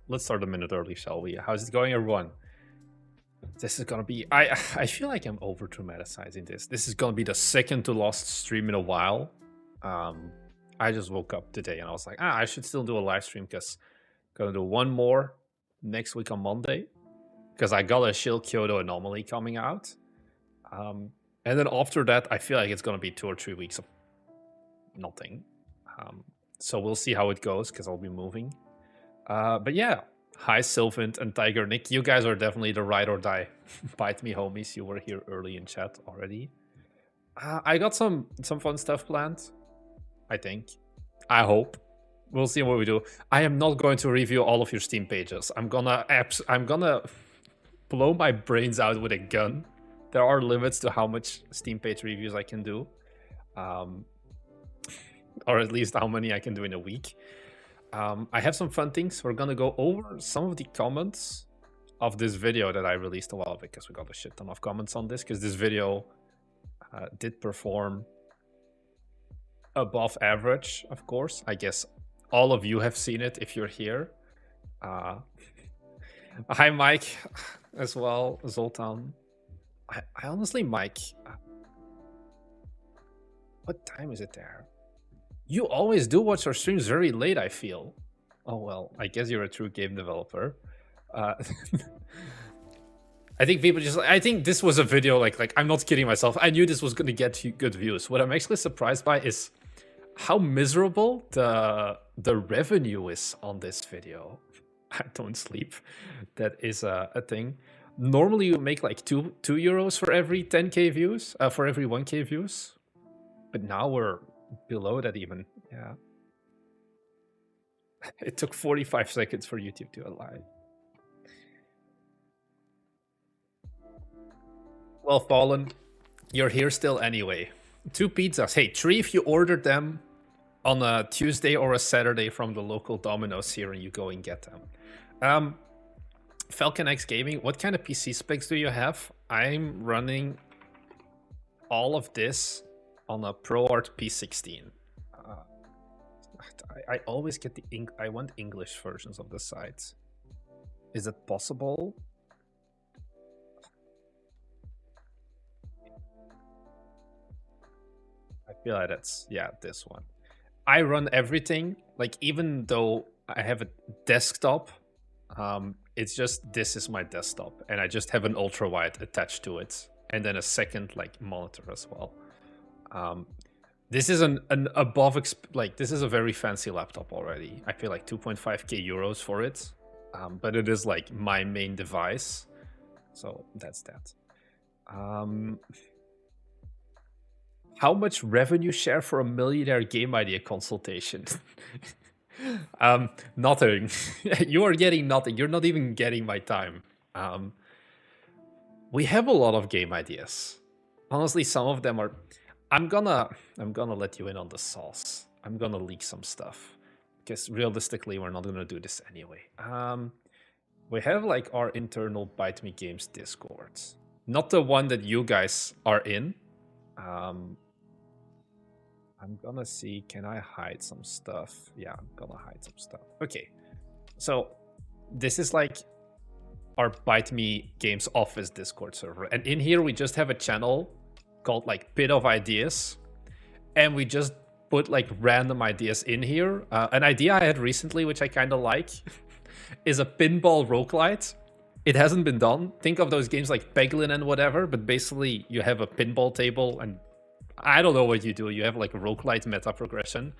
let's start a minute early, shall we? How's it going, everyone? This is gonna be. I feel like I'm over dramatizing this. This is gonna be the second to last stream in a while. I just woke up today and I was like, I should still do a live stream because gonna do one more next week on Monday because I got a Shield Kyoto Anomaly coming out. And then after that, I feel like it's gonna be 2 or 3 weeks of nothing. So we'll see how it goes because I'll be moving. But yeah, hi Sylvant and Tiger Nick. You guys are definitely the ride or die bite me homies. You were here early in chat already. I got some fun stuff planned. I think. I hope. We'll see what we do. I am not going to review all of your Steam pages. I'm gonna blow my brains out with a gun. There are limits to how much Steam page reviews I can do. Or at least how many I can do in a week. I have some fun things. We're gonna go over some of the comments of this video that I released a while because we got a shit ton of comments on this because this video did perform above average, of course. I guess all of you have seen it if you're here. Hi, Mike, as well, Zoltan. I honestly, Mike, what time is it there? You always do watch our streams very late, I feel. Oh, well, I guess you're a true game developer. I think people just... I think this was a video, like I'm not kidding myself. I knew this was going to get good views. What I'm actually surprised by is how miserable the revenue is on this video. I don't sleep. That is a thing. Normally you make like 2 euros for every 10k views, for every 1k views. But now we're below that even. Yeah. It took 45 seconds for YouTube to align. Well, Fallen, you're here still anyway. 2 pizzas. Hey, 3 if you ordered them on a Tuesday or a Saturday from the local Domino's here and you go and get them. Falcon X Gaming, what kind of PC specs do you have? I'm running all of this on a ProArt P16. I always get I want English versions of the sites. Is it possible? I feel like that's, yeah, this one. I run everything, like even though I have a desktop, it's just, this is my desktop and I just have an ultra wide attached to it and then a second like monitor as well. This is an above, like this is a very fancy laptop already. I pay like 2.5k euros for it, but it is like my main device. So that's that. How much revenue share for a millionaire game idea consultation? Nothing. You are getting nothing. You're not even getting my time. We have a lot of game ideas. Honestly, some of them are... I'm gonna let you in on the sauce. I'm gonna leak some stuff. Because realistically, we're not gonna do this anyway. We have like our internal Bite Me Games Discord. Not the one that you guys are in. I'm gonna see, can I hide some stuff? Yeah, I'm gonna hide some stuff. Okay, so this is like our Bite Me Games Office Discord server. And in here, we just have a channel called like Pit of Ideas. And we just put like random ideas in here. An idea I had recently, which I kind of like, is a pinball roguelite. It hasn't been done. Think of those games like Peglin and whatever, but basically you have a pinball table and I don't know what you do. You have like a roguelite meta progression.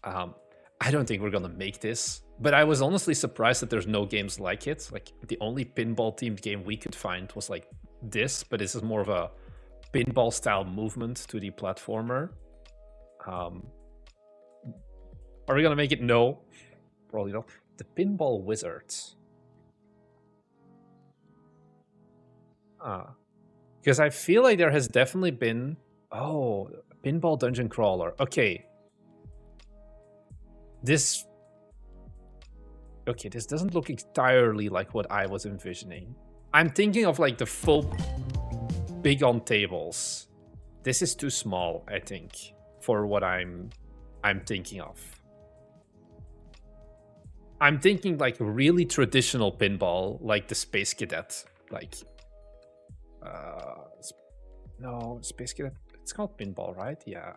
I don't think we're gonna make this, but I was honestly surprised that there's no games like it. Like the only pinball themed game we could find was like this, but this is more of a pinball style movement to the platformer. Are we gonna make it? No, probably not. The Pinball Wizards. Because I feel like there has definitely been... Oh, Pinball Dungeon Crawler. Okay. This... Okay, this doesn't look entirely like what I was envisioning. I'm thinking of like the full big on tables. This is too small, I think, for what I'm thinking of. I'm thinking like really traditional pinball, like the Space Cadet, like no, Space Cadet. It's called pinball, right? Yeah.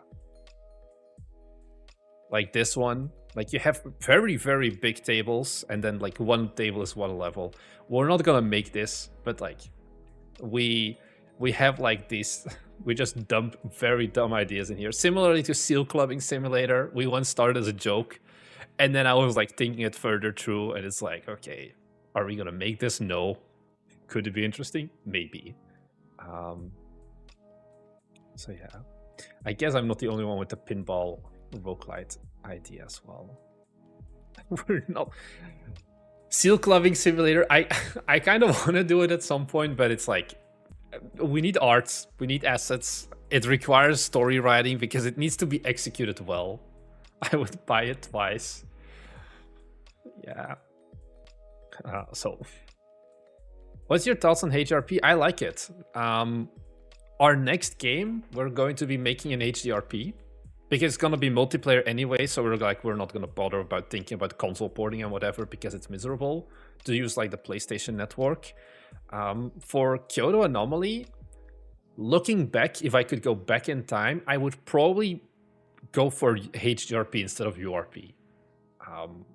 Like this one. Like you have very, very big tables, and then like one table is one level. We're not gonna make this, but like we have like these we just dump very dumb ideas in here. Similarly to Seal Clubbing Simulator, we once started as a joke, and then I was like thinking it further through, and it's like, okay, are we gonna make this? No. Could it be interesting? Maybe. So yeah, I guess I'm not the only one with the pinball roguelite idea as well. We're not Seal Clubbing Simulator. I kind of want to do it at some point, but it's like we need art, we need assets. It requires story writing because it needs to be executed well. I would buy it twice. Yeah. So, what's your thoughts on HRP? I like it. Our next game, we're going to be making an HDRP because it's gonna be multiplayer anyway. So we're not gonna bother about thinking about console porting and whatever because it's miserable to use like the PlayStation Network. For Kyoto Anomaly, looking back, if I could go back in time, I would probably go for HDRP instead of URP.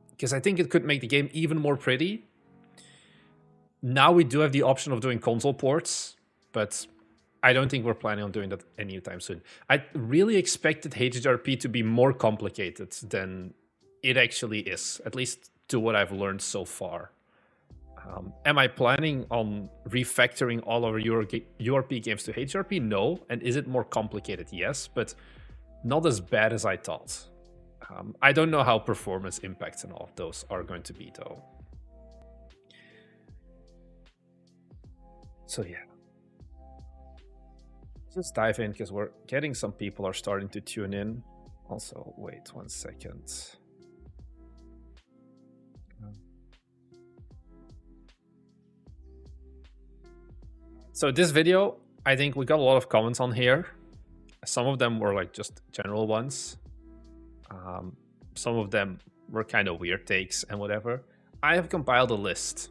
Because I think it could make the game even more pretty. Now we do have the option of doing console ports, but I don't think we're planning on doing that anytime soon. I really expected HDRP to be more complicated than it actually is, at least to what I've learned so far. Am I planning on refactoring all our URP games to HRP? No. And is it more complicated? Yes, but not as bad as I thought. I don't know how performance impacts and all of those are going to be, though. So yeah. Let's dive in because we're getting some people are starting to tune in. Also, wait 1 second. So this video, I think we got a lot of comments on here. Some of them were like just general ones. Some of them were kind of weird takes and whatever. I have compiled a list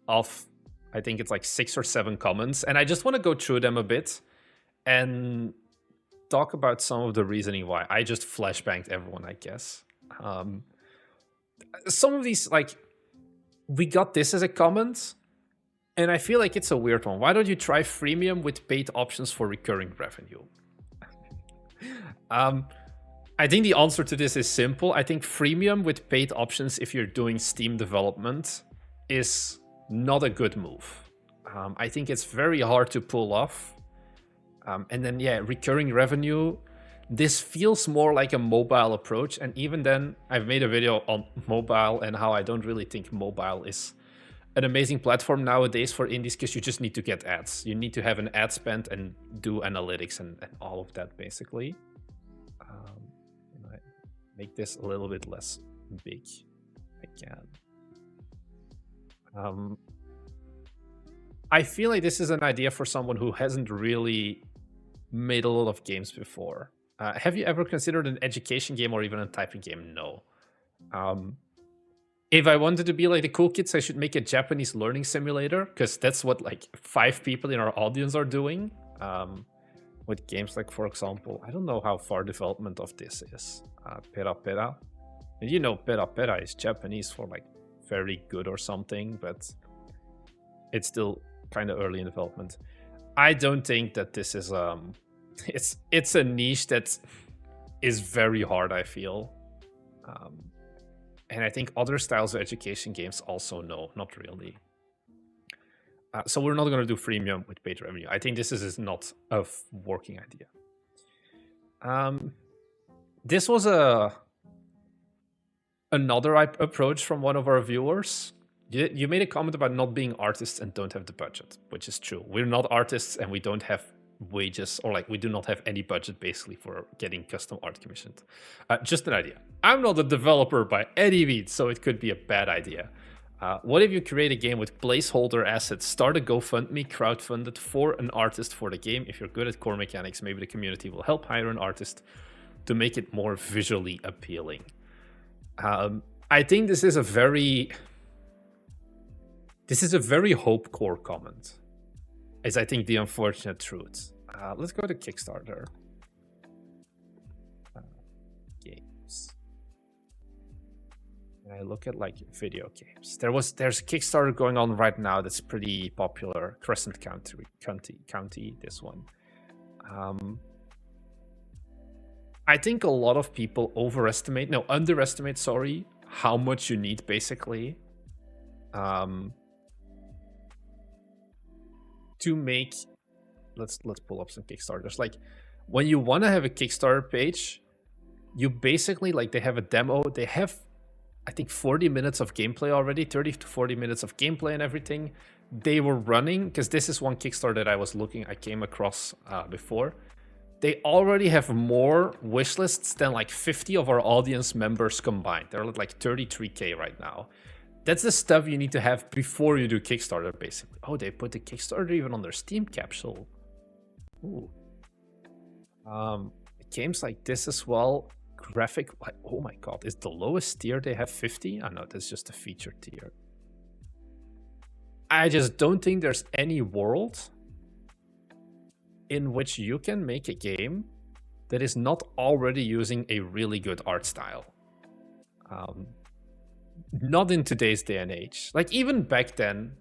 of, I think it's like 6 or 7 comments, and I just want to go through them a bit and talk about some of the reasoning why. I just flashbanged everyone, I guess. Some of these, like, we got this as a comment, and I feel like it's a weird one. Why don't you try freemium with paid options for recurring revenue? I think the answer to this is simple. I think freemium with paid options, if you're doing Steam development, is not a good move. I think it's very hard to pull off. And then, yeah, recurring revenue. This feels more like a mobile approach. And even then, I've made a video on mobile and how I don't really think mobile is an amazing platform nowadays for indies because you just need to get ads. You need to have an ad spend and do analytics and all of that, basically. Make this a little bit less big. I can. I feel like this is an idea for someone who hasn't really made a lot of games before. Have you ever considered an education game or even a typing game? No. If I wanted to be like the cool kids, I should make a Japanese learning simulator because that's what like 5 people in our audience are doing. With games like, for example, I don't know how far development of this is. Pera Pera. And you know, Pera Pera is Japanese for like very good or something, but it's still kind of early in development. I don't think that this is it's a niche that is very hard, I feel. And I think other styles of education games also no, not really. So we're not going to do freemium with paid revenue. I think this is not a working idea. This was another approach from one of our viewers. You made a comment about not being artists and don't have the budget, which is true. We're not artists and we don't have wages, or like we do not have any budget basically for getting custom art commissioned. Just an idea. I'm not a developer by any means, so it could be a bad idea. What if you create a game with placeholder assets, start a GoFundMe, crowdfunded for an artist for the game? If you're good at core mechanics, maybe the community will help hire an artist to make it more visually appealing. I think this is a very hope core comment. Is I think the unfortunate truth. Let's go to Kickstarter. Games. And I look at like video games. There's a Kickstarter going on right now that's pretty popular. Crescent County. This one. I think a lot of people underestimate, sorry, how much you need basically to make. Let's pull up some Kickstarters. Like when you want to have a Kickstarter page, you basically like they have a demo. They have, I think, 40 minutes of gameplay already, 30 to 40 minutes of gameplay and everything. They were running, because this is one Kickstarter that I came across before. They already have more wish lists than like 50 of our audience members combined. They're like 33K right now. That's the stuff you need to have before you do Kickstarter, basically. Oh, they put the Kickstarter even on their Steam capsule. Ooh. Games like this as well. Graphic, like, oh my god, is the lowest tier they have 50? I know that's just a feature tier. I just don't think there's any world in which you can make a game that is not already using a really good art style. Not in today's day and age. Like even back then,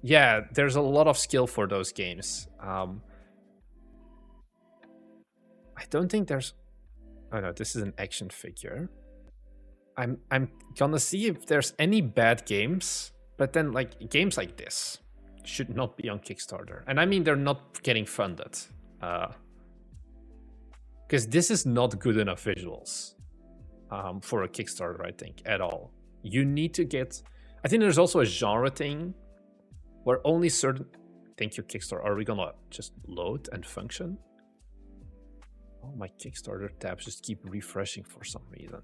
yeah, there's a lot of skill for those games. I don't think there's. Oh no, this is an action figure. I'm gonna see if there's any bad games, but then like games like this should not be on Kickstarter. And I mean they're not getting funded. Because this is not good enough visuals for a Kickstarter, I think, at all. You need to get. I think there's also a genre thing where only certain. Thank you, Kickstarter. Are we gonna just load and function? Oh, my Kickstarter tabs just keep refreshing for some reason.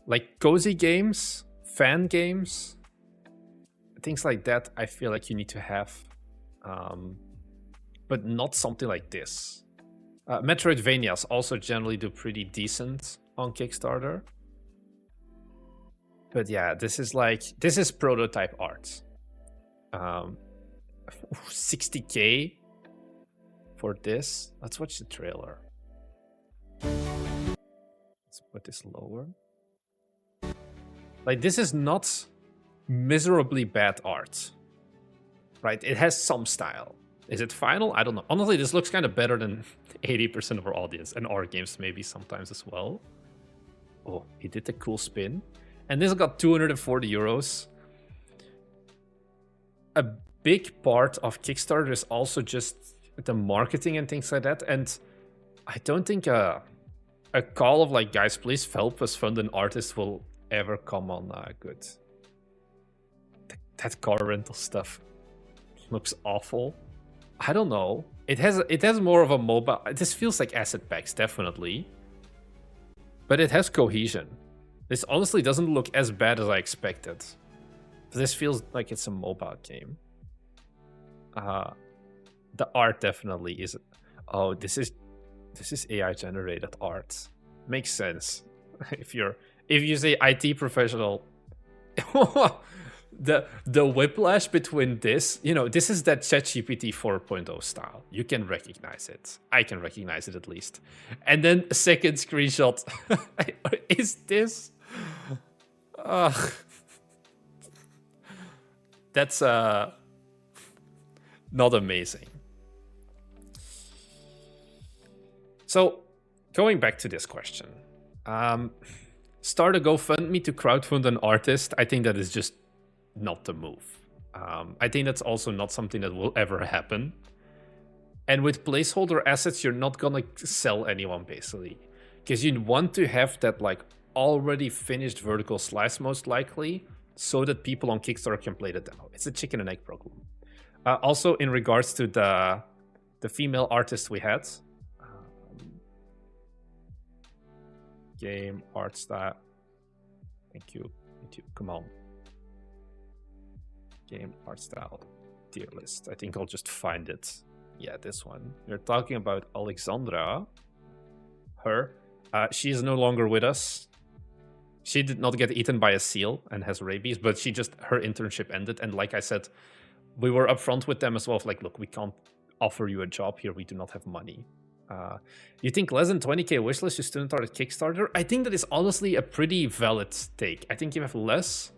Like cozy games, fan games, things like that, I feel like you need to have. But not something like this. Metroidvanias also generally do pretty decent on Kickstarter. But yeah, this is prototype art. 60K for this. Let's watch the trailer. Let's put this lower. Like, this is not miserably bad art, right? It has some style. Is it final? I don't know. Honestly, this looks kind of better than 80% of our audience, and our games maybe sometimes as well. Oh, he did a cool spin. And this got 240 euros. A big part of Kickstarter is also just the marketing and things like that. And I don't think a call of like, guys, please help us fund an artist will ever come on good. That car rental stuff looks awful. I don't know. It has more of a mobile. This feels like asset packs, definitely. But it has cohesion. This honestly doesn't look as bad as I expected. This feels like it's a mobile game. The art definitely is. Oh, this is AI generated art. Makes sense. If you say IT professional, the whiplash between this, this is that ChatGPT 4.0 style. You can recognize it. I can recognize it at least. And then a second screenshot is this. That's not amazing. So, going back to this question, start a GoFundMe to crowdfund an artist. I think that is just not the move. I think that's also not something that will ever happen. And with placeholder assets, you're not gonna sell anyone basically, because you want to have that like already finished vertical slice most likely, so that people on Kickstarter can play the demo. It's a chicken and egg problem. Also, in regards to the female artist we had, game art style. Thank you. Come on. Game art style tier list. I think I'll just find it. Yeah, this one. You're talking about Alexandra. Her. She is no longer with us. She did not get eaten by a seal and has rabies, but her internship ended. And like I said, we were upfront with them as well. Like, look, we can't offer you a job here. We do not have money. You think less than 20k wishlist, you student start at Kickstarter? I think that is honestly a pretty valid take. I think you have less.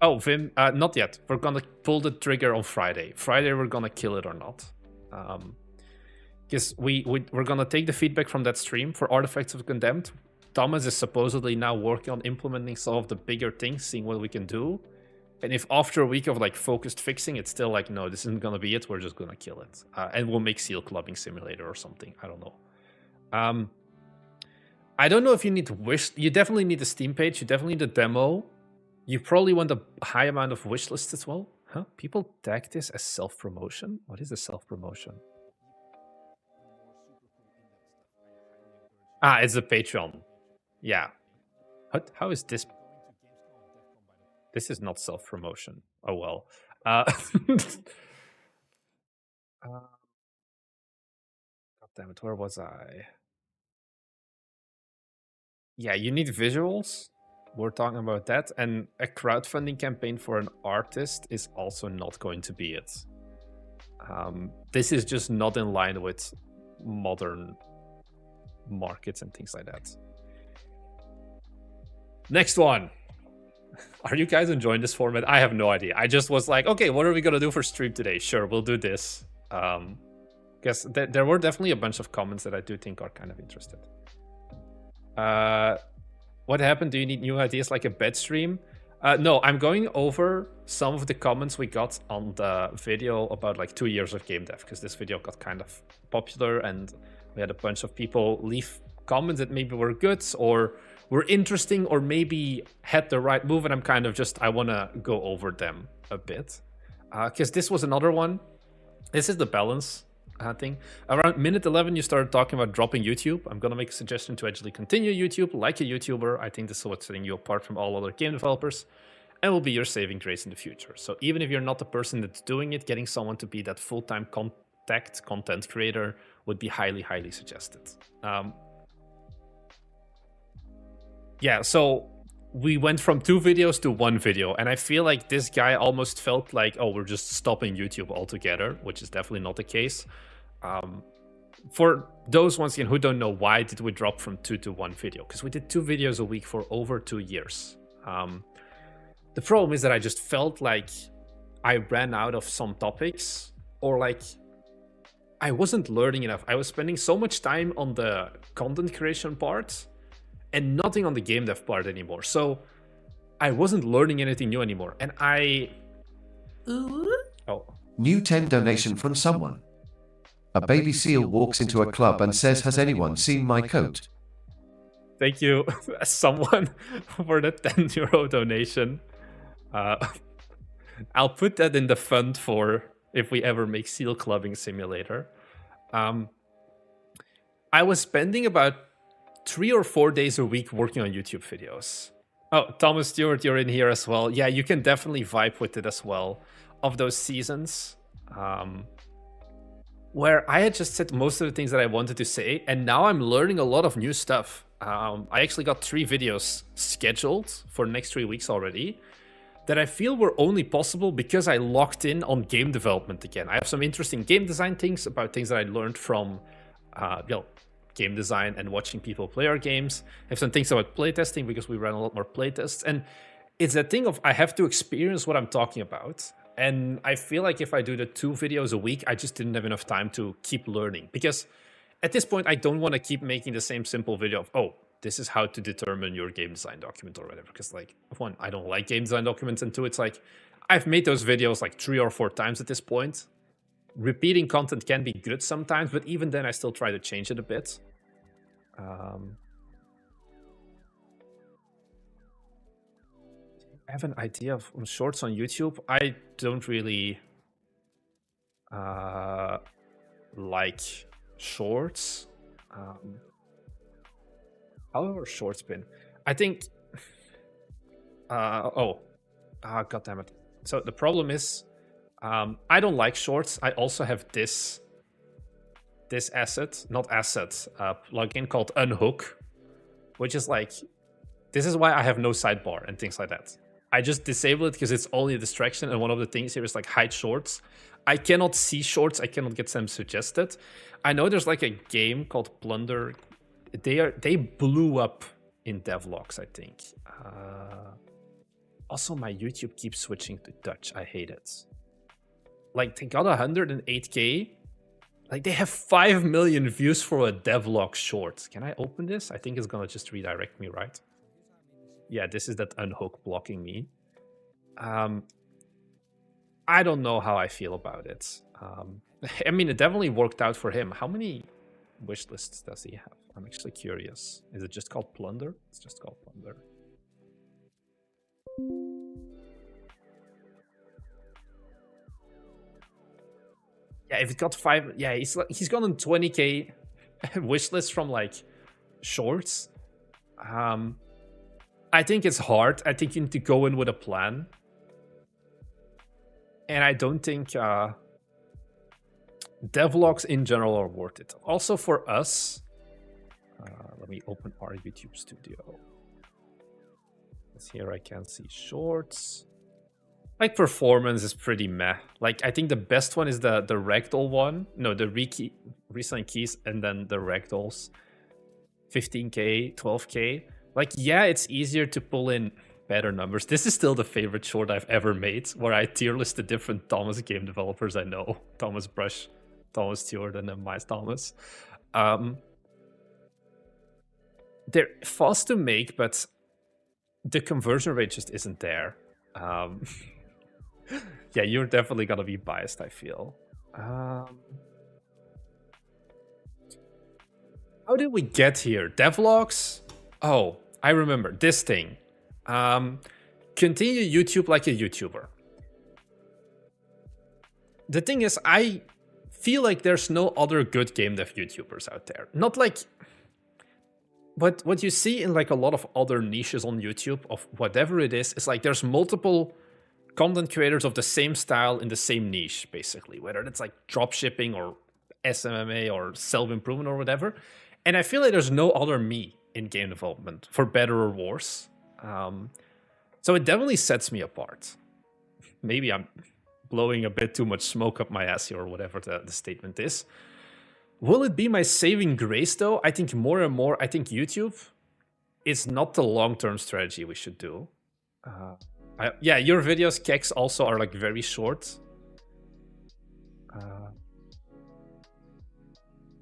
Oh, Vim, not yet. We're gonna pull the trigger on Friday. Friday, we're gonna kill it or not. Because we're gonna take the feedback from that stream for Artifacts of Condemned. Thomas is supposedly now working on implementing some of the bigger things, seeing what we can do. And if after a week of like focused fixing, it's still like, no, this isn't gonna be it, we're just gonna kill it. And we'll make Seal Clubbing Simulator or something. I don't know. I don't know if you need to wish. You definitely need a Steam page. You definitely need a demo. You probably want a high amount of wish lists as well. Huh? People tag this as self-promotion? What is a self-promotion? It's a Patreon. Yeah. What? How is this? This is not self-promotion. Oh, well. God damn it, where was I? Yeah, you need visuals. We're talking about that. And a crowdfunding campaign for an artist is also not going to be it. This is just not in line with modern markets and things like that. Next one. Are you guys enjoying this format? I have no idea. I just was like, okay, what are we gonna do for stream today? Sure, we'll do this. Because there were definitely a bunch of comments that I do think are kind of interested. What happened? Do you need new ideas like a bed stream? No, I'm going over some of the comments we got on the video about like 2 years of game dev, because this video got kind of popular and we had a bunch of people leave comments that maybe were good or were interesting or maybe had the right move, and I'm kind of just, I want to go over them a bit. Because this was another one. This is the balance thing. Around minute 11, you started talking about dropping YouTube. I'm going to make a suggestion to actually continue YouTube like a YouTuber. I think this is what's setting you apart from all other game developers and will be your saving grace in the future. So even if you're not the person that's doing it, getting someone to be that full-time content creator would be highly, highly suggested. Yeah, so we went from 2 videos to 1 video, and I feel like this guy almost felt like, oh, we're just stopping YouTube altogether, which is definitely not the case. For those, once again, who don't know, why did we drop from 2 to 1 video? Because we did 2 videos a week for over 2 years. The problem is that I just felt like I ran out of some topics, or like I wasn't learning enough. I was spending so much time on the content creation part and nothing on the game dev part anymore. So I wasn't learning anything new anymore. And New 10 donation from someone. A baby seal walks into a club and says, "Has anyone seen my coat?" Thank you, someone, for the 10 euro donation. I'll put that in the fund for if we ever make Seal Clubbing Simulator. I was spending about 3 or 4 days a week working on YouTube videos. Oh, Thomas Stewart, you're in here as well. Yeah, you can definitely vibe with it as well. Of those seasons, where I had just said most of the things that I wanted to say, and now I'm learning a lot of new stuff. I actually got 3 videos scheduled for the next 3 weeks already that I feel were only possible because I locked in on game development again. I have some interesting game design things about things that I learned from game design and watching people play our games. I have some things about playtesting because we ran a lot more playtests. And it's a thing of I have to experience what I'm talking about. And I feel like if I do the 2 videos a week, I just didn't have enough time to keep learning. Because at this point, I don't want to keep making the same simple video of, oh, this is how to determine your game design document or whatever. Because like, 1, I don't like game design documents, and 2, it's like, I've made those videos like 3 or 4 times at this point. Repeating content can be good sometimes, but even then I still try to change it a bit. I have an idea of shorts on YouTube. I don't really like shorts. How have our shorts been? I think... God damn it. So the problem is, I don't like shorts. I also have this this asset, not asset, plugin called Unhook, which is like, this is why I have no sidebar and things like that. I just disable it because it's only a distraction, and one of the things here is like hide shorts. I cannot see shorts, I cannot get them suggested. I know there's like a game called Plunder. They blew up in devlogs, I think. Also, my YouTube keeps switching to Dutch. I hate it. Like, they got 108k. Like, they have 5 million views for a devlog short. Can I open this? I think it's gonna just redirect me, right? Yeah, this is that Unhook blocking me. I don't know how I feel about it. I mean, it definitely worked out for him. How many wish lists does he have? I'm actually curious. Is it just called Plunder? It's just called Plunder. Yeah, if it got 5, yeah, he's gotten 20k wish list from like shorts. I think it's hard. I think you need to go in with a plan. And I don't think devlogs in general are worth it. Also for us, let me open our YouTube studio. Here I can see shorts. Like, performance is pretty meh. Like, I think the best one is the ragdoll one. No, the recent keys and then the ragdolls. 15k, 12k. Like, yeah, it's easier to pull in better numbers. This is still the favorite short I've ever made, where I tier list the different Thomas game developers I know. Thomas Brush, Thomas Stewart, and then Miles Thomas. They're fast to make, but the conversion rate just isn't there. Yeah, you're definitely gonna be biased, I feel. How did we get here? Devlogs? Oh, I remember this thing. Continue YouTube like a YouTuber. The thing is, I feel like there's no other good game dev YouTubers out there. Not like... But what you see in like a lot of other niches on YouTube of whatever it is like there's multiple content creators of the same style in the same niche, basically, whether it's like drop shipping or SMMA or self-improvement or whatever. And I feel like there's no other me in game development, for better or worse. So it definitely sets me apart. Maybe I'm blowing a bit too much smoke up my ass here, or whatever the statement is. Will it be my saving grace, though? I think more and more, I think YouTube is not the long-term strategy we should do. Yeah, your videos, Kex, also are like very short.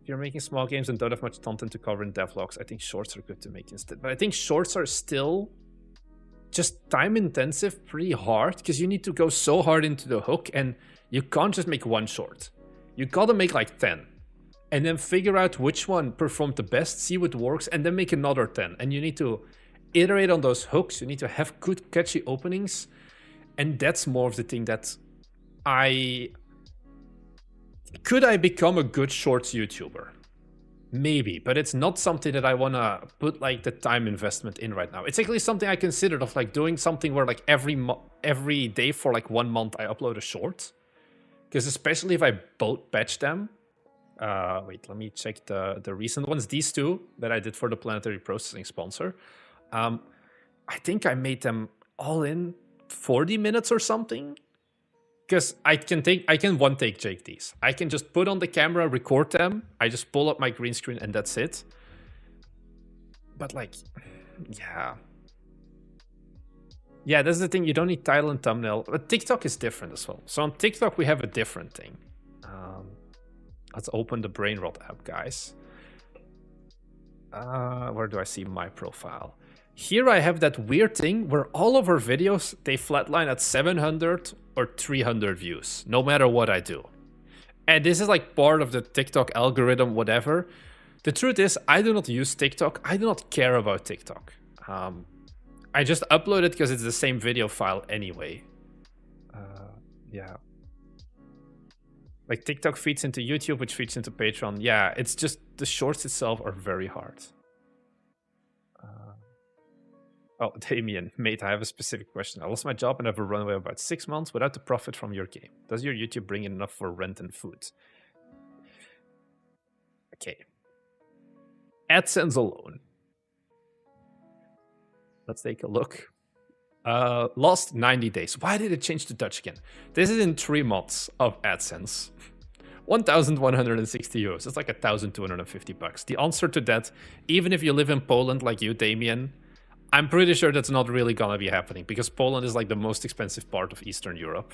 If you're making small games and don't have much content to cover in devlogs, I think shorts are good to make instead. But I think shorts are still just time-intensive, pretty hard, because you need to go so hard into the hook, and you can't just make one short. You gotta make like 10. And then figure out which one performed the best, see what works, and then make another 10. And you need to iterate on those hooks. You need to have good, catchy openings. And that's more of the thing that could I become a good shorts YouTuber? Maybe, but it's not something that I want to put like the time investment in right now. It's actually something I considered of like doing something where like every day for like 1 month I upload a short. Because especially if I batch them. Wait, let me check the recent ones. These two that I did for the Planetary Processing sponsor. I think I made them all in 40 minutes or something. Because I can one take Jake these. I can just put on the camera, record them. I just pull up my green screen and that's it. But like, yeah. Yeah, that's the thing. You don't need title and thumbnail. But TikTok is different as well. So on TikTok, we have a different thing. Let's open the Brainrot app, guys. Where do I see my profile? Here I have that weird thing where all of our videos, they flatline at 700 or 300 views, no matter what I do. And this is like part of the TikTok algorithm, whatever. The truth is, I do not use TikTok. I do not care about TikTok. I just upload it because it's the same video file anyway. Yeah. Like TikTok feeds into YouTube, which feeds into Patreon. Yeah, it's just the shorts itself are very hard. Oh, Damien, mate, I have a specific question. I lost my job and have a runway of about 6 months without the profit from your game. Does your YouTube bring in enough for rent and food? Okay. AdSense alone. Let's take a look. Last 90 days. Why did it change to Dutch again? This is in 3 months of AdSense. 1,160 euros. It's like 1,250 bucks. The answer to that, even if you live in Poland like you, Damien, I'm pretty sure that's not really gonna be happening because Poland is like the most expensive part of Eastern Europe.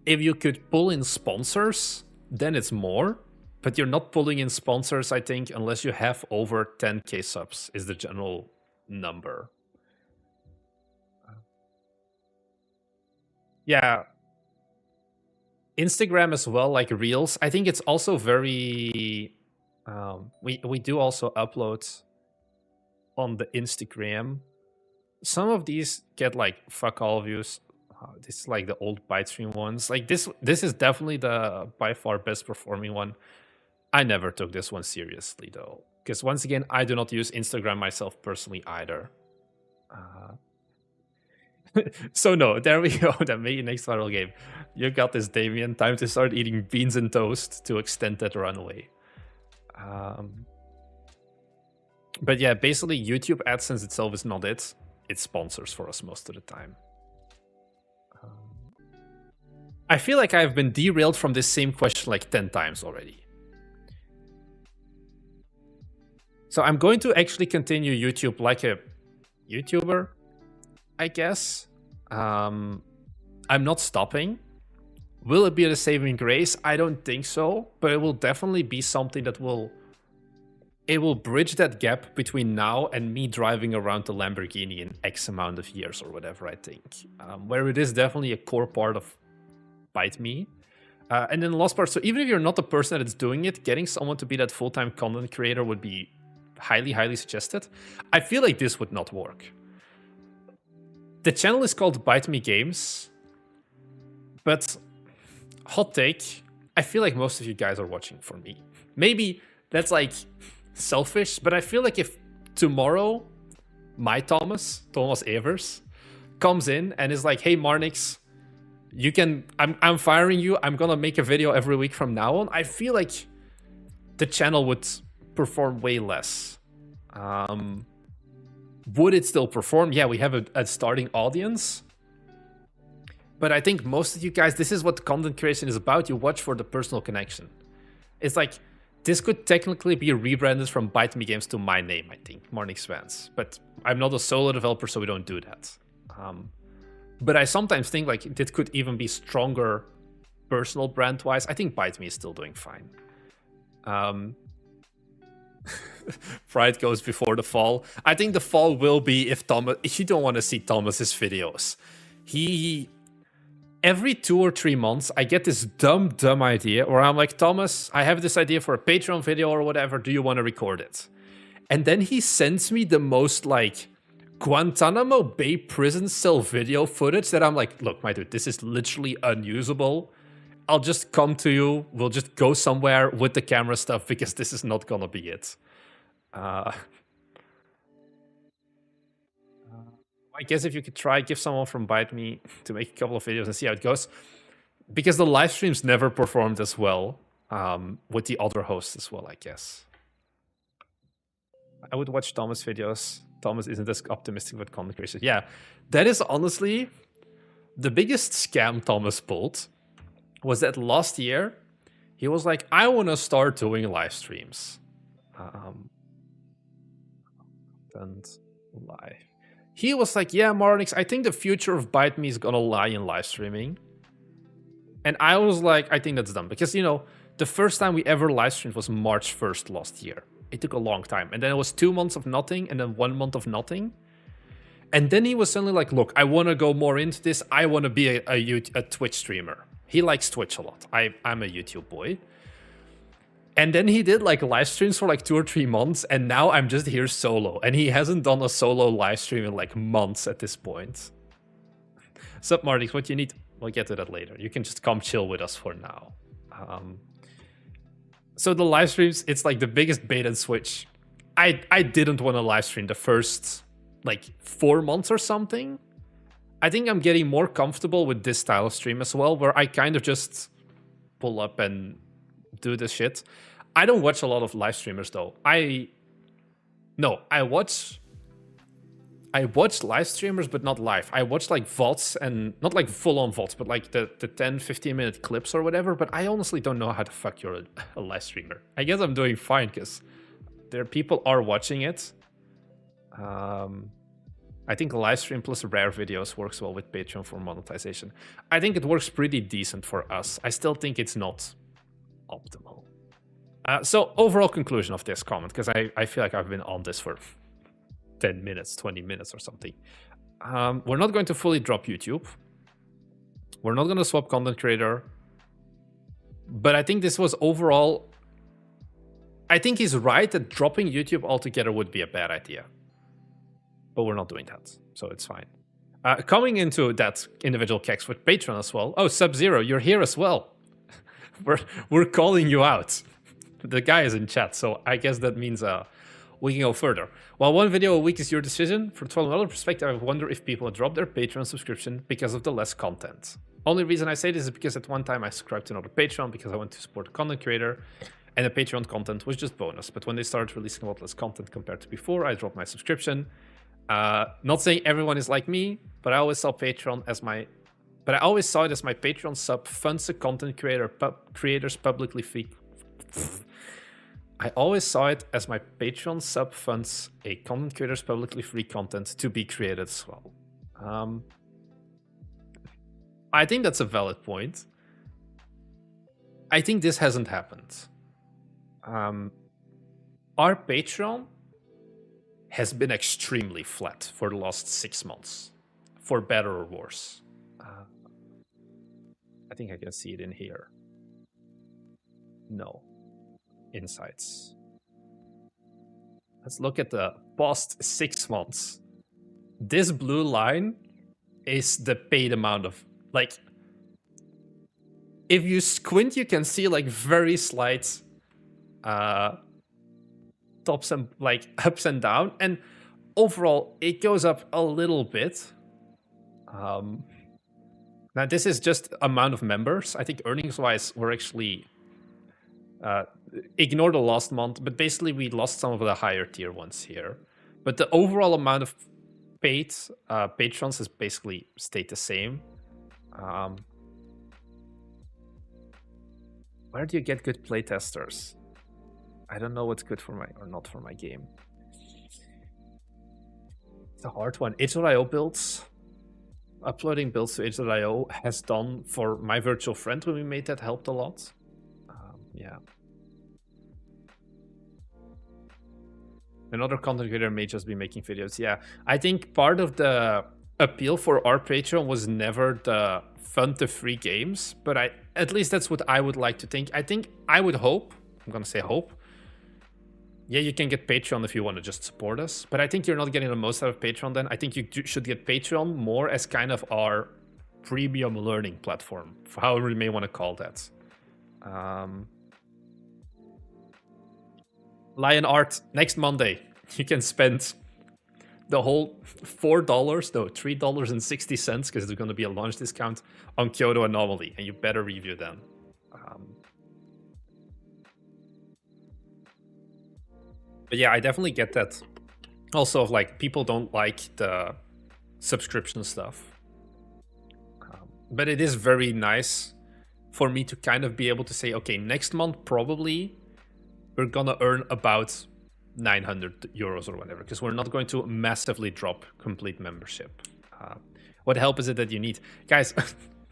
If you could pull in sponsors, then it's more. But you're not pulling in sponsors, I think, unless you have over 10k subs, is the general number. Yeah. Instagram as well, like Reels. I think it's also very... we do also upload on the Instagram. Some of these get like fuck all views. This is like the old ByteStream ones. Like this is definitely the by far best performing one. I never took this one seriously though, because once again, I do not use Instagram myself personally either. So no, there we go. That made your next viral game. You got this, Damien. Time to start eating beans and toast to extend that runway. But yeah, basically YouTube AdSense itself is not it. It's sponsors for us most of the time. I feel like I've been derailed from this same question like 10 times already. So I'm going to actually continue YouTube like a YouTuber, I guess. I'm not stopping. Will it be a saving grace? I don't think so, but it will definitely be something that will bridge that gap between now and me driving around the Lamborghini in X amount of years or whatever, I think. Where it is definitely a core part of Byte Me. And then the last part, so even if you're not the person that's doing it, getting someone to be that full-time content creator would be highly, highly suggested. I feel like this would not work. The channel is called Byte Me Games, but hot take, I feel like most of you guys are watching for me. Maybe that's like selfish, but I feel like if tomorrow my Thomas Evers, comes in and is like, hey Marnix, you can, I'm firing you, I'm gonna make a video every week from now on, I feel like the channel would perform way less. Would it still perform? Yeah, we have a starting audience. But I think most of you guys, this is what content creation is about. You watch for the personal connection. It's like, this could technically be rebranded from Byte Me Games to my name, I think, Marnix Vance. But I'm not a solo developer, so we don't do that. But I sometimes think like this could even be stronger personal brand-wise. I think Byte Me is still doing fine. Pride goes before the fall. I think the fall will be if you don't want to see Thomas's videos. Every 2 or 3 months, I get this dumb idea where I'm like, Thomas, I have this idea for a Patreon video or whatever. Do you want to record it? And then he sends me the most like Guantanamo Bay prison cell video footage that I'm like, look, my dude, this is literally unusable. I'll just come to you. We'll just go somewhere with the camera stuff because this is not gonna be it. I guess if you could try, give someone from Byte Me to make a couple of videos and see how it goes. Because the live streams never performed as well with the other hosts as well, I guess. I would watch Thomas' videos. Thomas isn't as optimistic about content creation. Yeah, that is honestly the biggest scam Thomas pulled. Was that last year he was like, I want to start doing live streams. And live. He was like, yeah, Marnix, I think the future of Byte Me is gonna lie in live streaming. And I was like, I think that's dumb. Because, you know, the first time we ever live streamed was March 1st last year. It took a long time. And then it was 2 months of nothing and then 1 month of nothing. And then he was suddenly like, look, I want to go more into this. I want to be a Twitch streamer. He likes Twitch a lot. I'm a YouTube boy. And then he did like live streams for like 2 or 3 months. And now I'm just here solo. And he hasn't done a solo live stream in like months at this point. Sup, Marnix, what you need? We'll get to that later. You can just come chill with us for now. So the live streams, it's like the biggest bait and switch. I didn't want to live stream the first like 4 months or something. I think I'm getting more comfortable with this style of stream as well, where I kind of just pull up and do this shit. I don't watch a lot of live streamers though. I watch live streamers, but not live. I watch like VODs, and not like full-on VODs, but like the 10-15 minute clips or whatever. But I honestly don't know how the fuck you're a live streamer. I guess I'm doing fine because people are watching it. I think live stream plus rare videos works well with Patreon for monetization. I think it works pretty decent for us. I still think it's not optimal. So overall conclusion of this comment, because I feel like I've been on this for 10 minutes, 20 minutes or something. We're not going to fully drop YouTube. We're not going to swap content creator. But I think this was overall... I think he's right that dropping YouTube altogether would be a bad idea. But we're not doing that, so it's fine. Coming into that individual keks with Patreon as well. Oh, Sub-Zero, you're here as well. we're calling you out. The guy is in chat, so I guess that means we can go further. While one video a week is your decision, from another perspective, I wonder if people drop their Patreon subscription because of the less content. Only reason I say this is because at one time I subscribed to another Patreon because I want to support a content creator, and the Patreon content was just bonus. But when they started releasing a lot less content compared to before, I dropped my subscription. Not saying everyone is like me, but I always saw Patreon as my... But I always saw it as my Patreon sub funds a content creators publicly free... I always saw it as my Patreon sub funds a content creator's publicly free content to be created as well. I think that's a valid point. I think this hasn't happened. Our Patreon has been extremely flat for the last 6 months, for better or worse. I think I can see it in here. No. Insights. Let's look at the past 6 months. This blue line is the paid amount of, like, if you squint, you can see like very slight tops and like ups and down, and overall it goes up a little bit. Now this is just amount of members. I think earnings wise we're actually ignore the last month, but basically we lost some of the higher tier ones here, but the overall amount of paid patrons has basically stayed the same. Where do you get good playtesters? I don't know what's good for my or not for my game. It's a hard one. Itch.io builds. Uploading builds to Itch.io has done for my virtual friend when we made that helped a lot. Yeah. Another content creator may just be making videos. Yeah, I think part of the appeal for our Patreon was never the fun to free games, but at least that's what I would like to think. I would hope, I'm gonna say hope. Yeah, you can get Patreon if you want to just support us, but I think you're not getting the most out of Patreon then. I think you should get Patreon more as kind of our premium learning platform, for however you may want to call that. Lion Art, next Monday, you can spend the whole $4, no, $3.60, because there's going to be a launch discount on Kyoto Anomaly, and you better review them. But yeah, I definitely get that. Also, like, people don't like the subscription stuff. But it is very nice for me to kind of be able to say, okay, next month probably we're gonna earn about 900 euros or whatever, because we're not going to massively drop complete membership. What help is it that you need? Guys,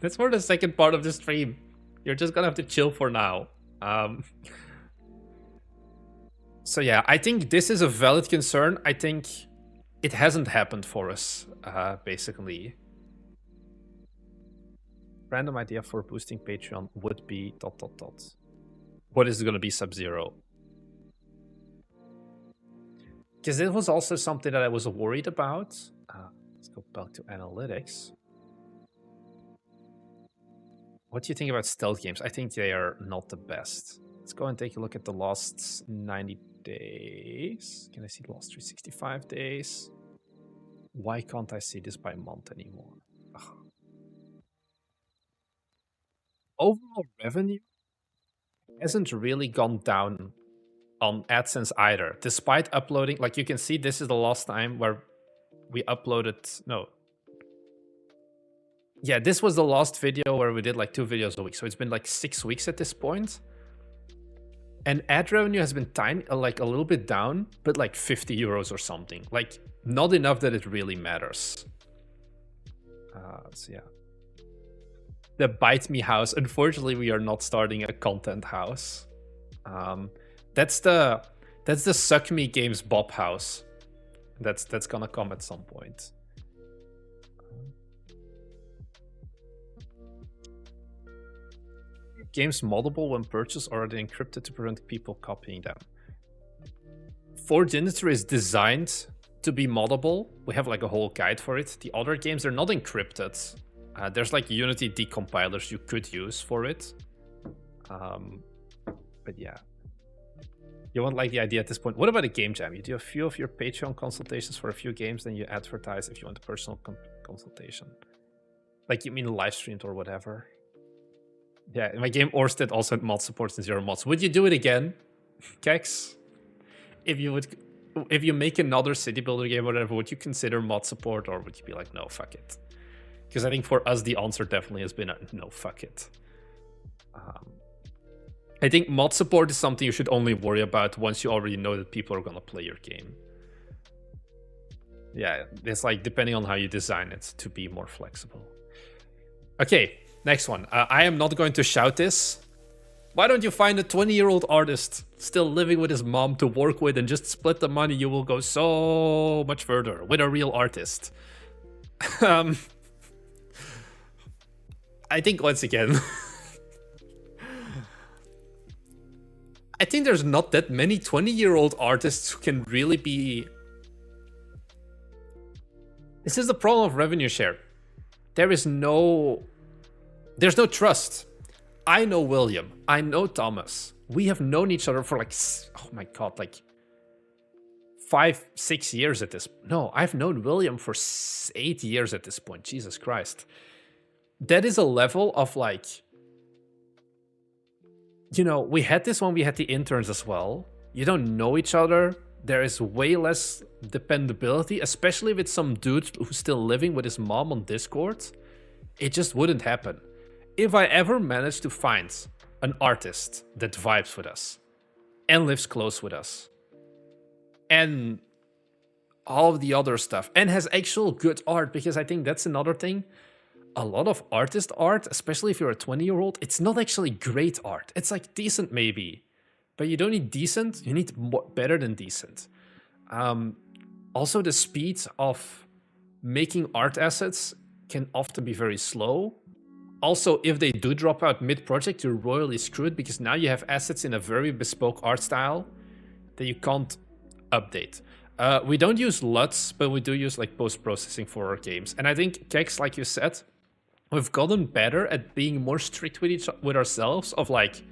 that's for the second part of the stream. You're just gonna have to chill for now. So yeah, I think this is a valid concern. I think it hasn't happened for us, basically. Random idea for boosting Patreon would be ... What is it going to be, Sub-Zero? Because it was also something that I was worried about. Let's go back to analytics. What do you think about stealth games? I think they are not the best. Let's go and take a look at the last 90 days. Can I see the last 365 days? Why can't I see this by month anymore? Ugh. Overall revenue hasn't really gone down on AdSense either, despite uploading. Like you can see, this is the last time where we uploaded. No. Yeah, this was the last video where we did like 2 videos a week. So it's been like 6 weeks at this point. And ad revenue has been tiny, like a little bit down, but like 50 euros or something. Like not enough that it really matters. So yeah. The Bite Me house. Unfortunately, we are not starting a content house. That's the Suck Me Games Bob house. That's gonna come at some point. Games moddable when purchased, or are they encrypted to prevent people copying them? Forge Industry is designed to be moddable. We have like a whole guide for it. The other games are not encrypted. There's like Unity decompilers you could use for it. But yeah. You won't like the idea at this point. What about a game jam? You do a few of your Patreon consultations for a few games, then you advertise if you want a personal consultation. Like you mean live streamed or whatever. Yeah, in my game Orsted also had mod support and 0 mods. Would you do it again, Kex? If you make another city builder game or whatever, would you consider mod support, or would you be like, no, fuck it? Because I think for us the answer definitely has been a no, fuck it. I think mod support is something you should only worry about once you already know that people are gonna play your game. Yeah, it's like depending on how you design it to be more flexible. Okay, next one. I am not going to shout this. Why don't you find a 20-year-old artist still living with his mom to work with and just split the money? You will go so much further with a real artist. I think once again, I think there's not that many 20-year-old artists who can really be... This is the problem of revenue share. There's no trust. I know William. I know Thomas. We have known each other for like, oh my god, like 5-6 years at this. No, I've known William for 8 years at this point. Jesus Christ. That is a level of like, you know, we had this when we had the interns as well. You don't know each other. There is way less dependability, especially with some dude who's still living with his mom on Discord. It just wouldn't happen. If I ever manage to find an artist that vibes with us and lives close with us and all of the other stuff and has actual good art, because I think that's another thing. A lot of artist art, especially if you're a 20-year-old, it's not actually great art. It's like decent maybe, but you don't need decent, you need better than decent. Also, the speed of making art assets can often be very slow. Also, if they do drop out mid-project, you're royally screwed, because now you have assets in a very bespoke art style that you can't update. We don't use LUTs, but we do use like post-processing for our games. And I think, Kex, like you said, we've gotten better at being more strict with ourselves of like,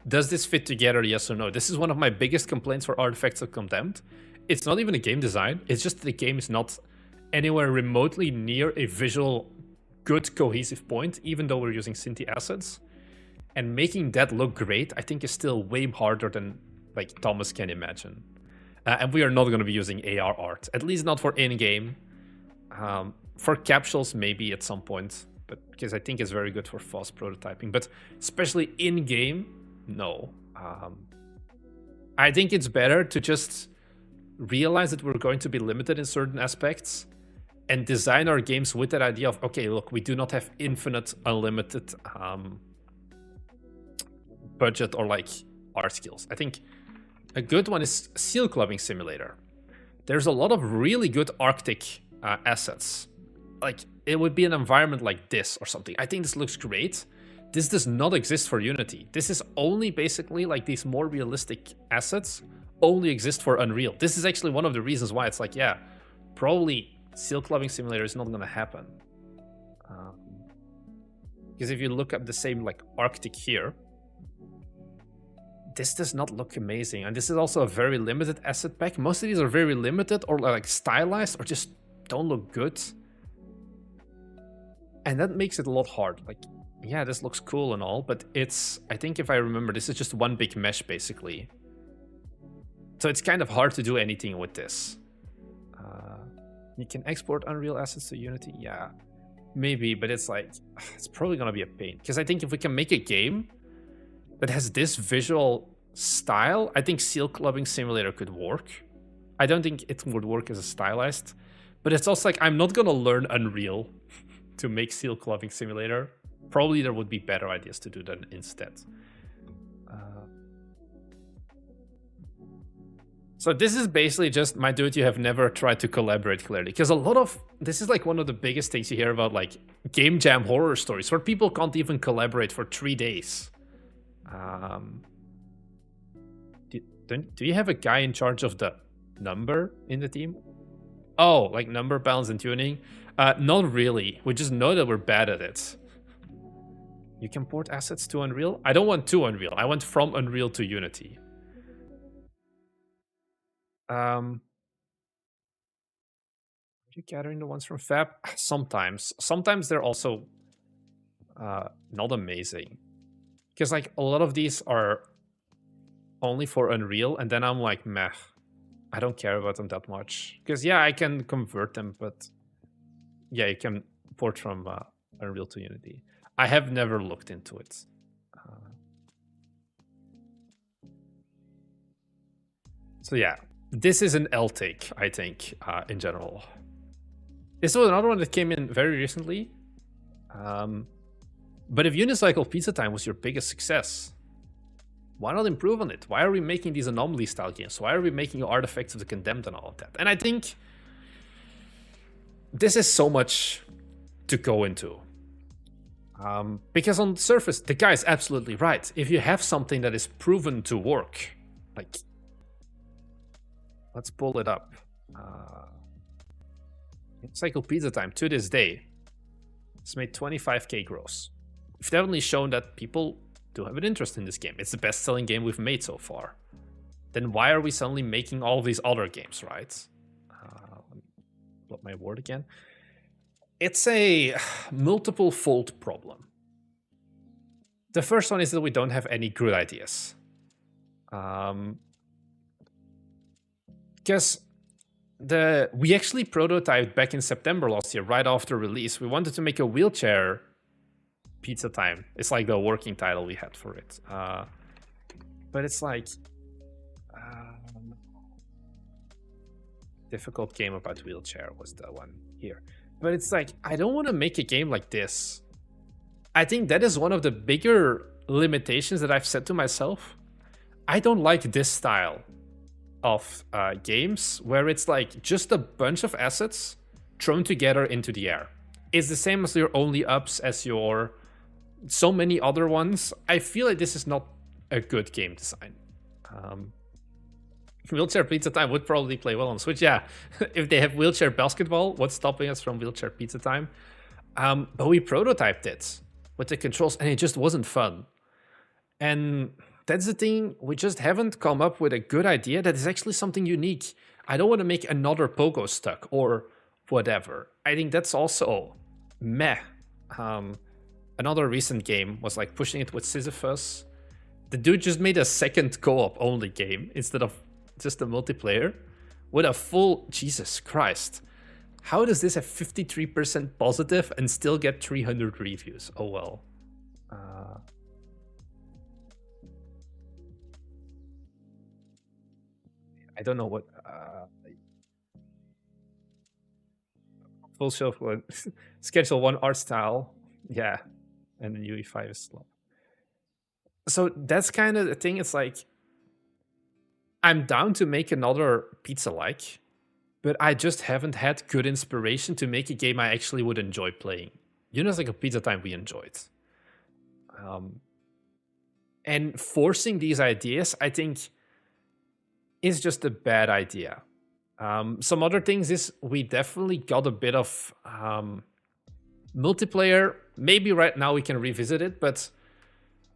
does this fit together, yes or no? This is one of my biggest complaints for Artifacts of Contempt. It's not even a game design, it's just the game is not anywhere remotely near a visual good cohesive point, even though we're using Cinti assets. And making that look great, I think, is still way harder than like Thomas can imagine. And we are not going to be using AR art, at least not for in-game. For capsules, maybe at some point, but because I think it's very good for fast prototyping. But especially in-game, no. I think it's better to just realize that we're going to be limited in certain aspects and design our games with that idea of, okay, look, we do not have infinite, unlimited budget or like art skills. I think a good one is Seal Clubbing Simulator. There's a lot of really good Arctic assets. Like, it would be an environment like this or something. I think this looks great. This does not exist for Unity. This is only basically like these more realistic assets only exist for Unreal. This is actually one of the reasons why it's like, yeah, probably Seal Clubbing Simulator is not going to happen. Because if you look up the same like Arctic here, this does not look amazing. And this is also a very limited asset pack. Most of these are very limited or like stylized or just don't look good. And that makes it a lot hard. Like, yeah, this looks cool and all, but it's, I think if I remember, this is just one big mesh basically. So it's kind of hard to do anything with this. You can export Unreal assets to Unity, yeah, maybe, but it's like, it's probably gonna be a pain. Because I think if we can make a game that has this visual style, I think Seal Clubbing Simulator could work. I don't think it would work as a stylized, but it's also like, I'm not gonna learn Unreal to make Seal Clubbing Simulator. Probably there would be better ideas to do that instead. So this is basically just, my dude, you have never tried to collaborate clearly. Because a lot of, this is like one of the biggest things you hear about, like game jam horror stories where people can't even collaborate for 3 days. Do you have a guy in charge of the number in the team? Oh, like number balance and tuning? Not really. We just know that we're bad at it. You can port assets to Unreal? I don't want to Unreal. I want from Unreal to Unity. Are you gathering the ones from Fab? Sometimes. Sometimes they're also not amazing. Because like a lot of these are only for Unreal, and then I'm like, meh. I don't care about them that much. Because yeah, I can convert them, but yeah, you can port from Unreal to Unity. I have never looked into it. So yeah, this is an L take, I think, in general. This was another one that came in very recently. But if Unicycle Pizza Time was your biggest success, why not improve on it? Why are we making these Anomaly style games? Why are we making Artifacts of the Condemned and all of that? And I think this is so much to go into. Because on the surface, the guy is absolutely right. If you have something that is proven to work, like, let's pull it up. Cycle Pizza Time to this day, it's made 25k gross. We've definitely shown that people do have an interest in this game. It's the best-selling game we've made so far. Then why are we suddenly making all of these other games, right? Let me pull up my word again. It's a multiple-fold problem. The first one is that we don't have any good ideas. Because we actually prototyped back in September last year, right after release. We wanted to make a wheelchair Pizza Time. It's like the working title we had for it. But it's like difficult game about wheelchair was the one here. But it's like, I don't want to make a game like this. I think that is one of the bigger limitations that I've set to myself. I don't like this style of games where it's like just a bunch of assets thrown together into the air. It's the same as your only ups, as your so many other ones. I feel like this is not a good game design. Wheelchair Pizza Time would probably play well on Switch. Yeah, if they have wheelchair basketball, what's stopping us from Wheelchair Pizza Time? But we prototyped it with the controls and it just wasn't fun. And that's the thing, we just haven't come up with a good idea that is actually something unique. I don't want to make another Pogo Stuck or whatever. I think that's also meh. Another recent game was like pushing it with Sisyphus. The dude just made a second co-op only game instead of just a multiplayer with a full, Jesus Christ. How does this have 53% positive and still get 300 reviews? Oh well. I don't know what full shelf schedule 1 art style, yeah, and then UE5 is slow. So that's kind of the thing. It's like, I'm down to make another pizza like, but I just haven't had good inspiration to make a game I actually would enjoy playing. You know, it's like a Pizza Time we enjoyed. And forcing these ideas, I think, is just a bad idea. Some other things is we definitely got a bit of multiplayer. Maybe right now we can revisit it, but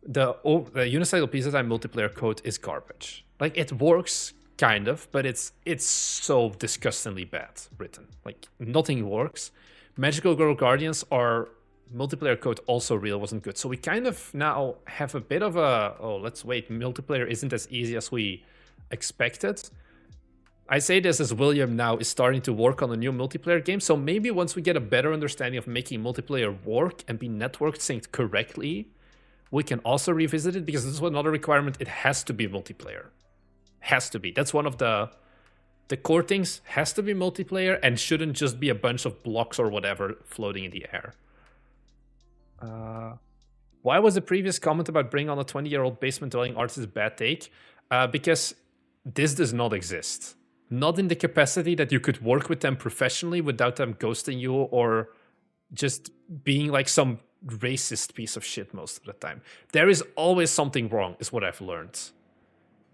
the Unicycle Pizza Time multiplayer code is garbage. Like, it works kind of, but it's so disgustingly bad written. Like, nothing works. Magical Girl Guardians are multiplayer code also real wasn't good. So we kind of now have a bit of a, oh, let's wait, multiplayer isn't as easy as we expected. I say this as William now is starting to work on a new multiplayer game. So maybe once we get a better understanding of making multiplayer work and be network synced correctly, we can also revisit it, because this is another requirement. It has to be multiplayer. Has to be. That's one of the core things. Has to be multiplayer and shouldn't just be a bunch of blocks or whatever floating in the air. Why was the previous comment about bringing on a 20-year-old basement dwelling artist a bad take? Because this does not exist. Not in the capacity that you could work with them professionally without them ghosting you or just being like some racist piece of shit most of the time. There is always something wrong, is what I've learned.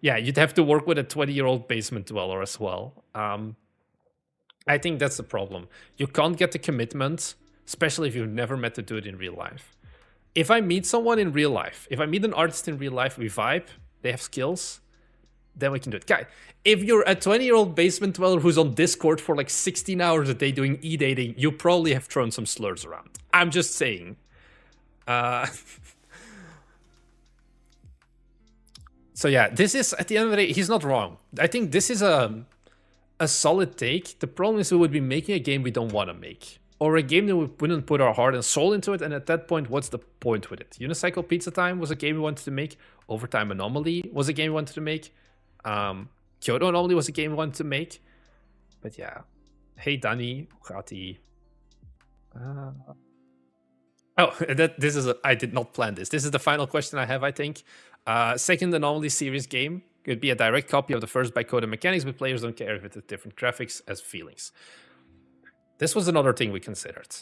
Yeah, you'd have to work with a 20-year-old basement dweller as well. I think that's the problem. You can't get the commitment, especially if you've never met the dude in real life. If I meet someone in real life, if I meet an artist in real life, we vibe, they have skills, then we can do it. Guy, if you're a 20-year-old basement dweller who's on Discord for like 16 hours a day doing e-dating, you probably have thrown some slurs around. I'm just saying. So yeah, this is, at the end of the day, he's not wrong. I think this is a solid take. The problem is we would be making a game we don't want to make. Or a game that we wouldn't put our heart and soul into it, and at that point, what's the point with it? Unicycle Pizza Time was a game we wanted to make. Overtime Anomaly was a game we wanted to make. Kyoto Anomaly was a game we wanted to make. But yeah. Hey Danny, hoe gaat ie? This is I did not plan this. This is the final question I have, I think. Second Anomaly series game could be a direct copy of the first by code and mechanics, but players don't care if it has different graphics as feelings. This was another thing we considered.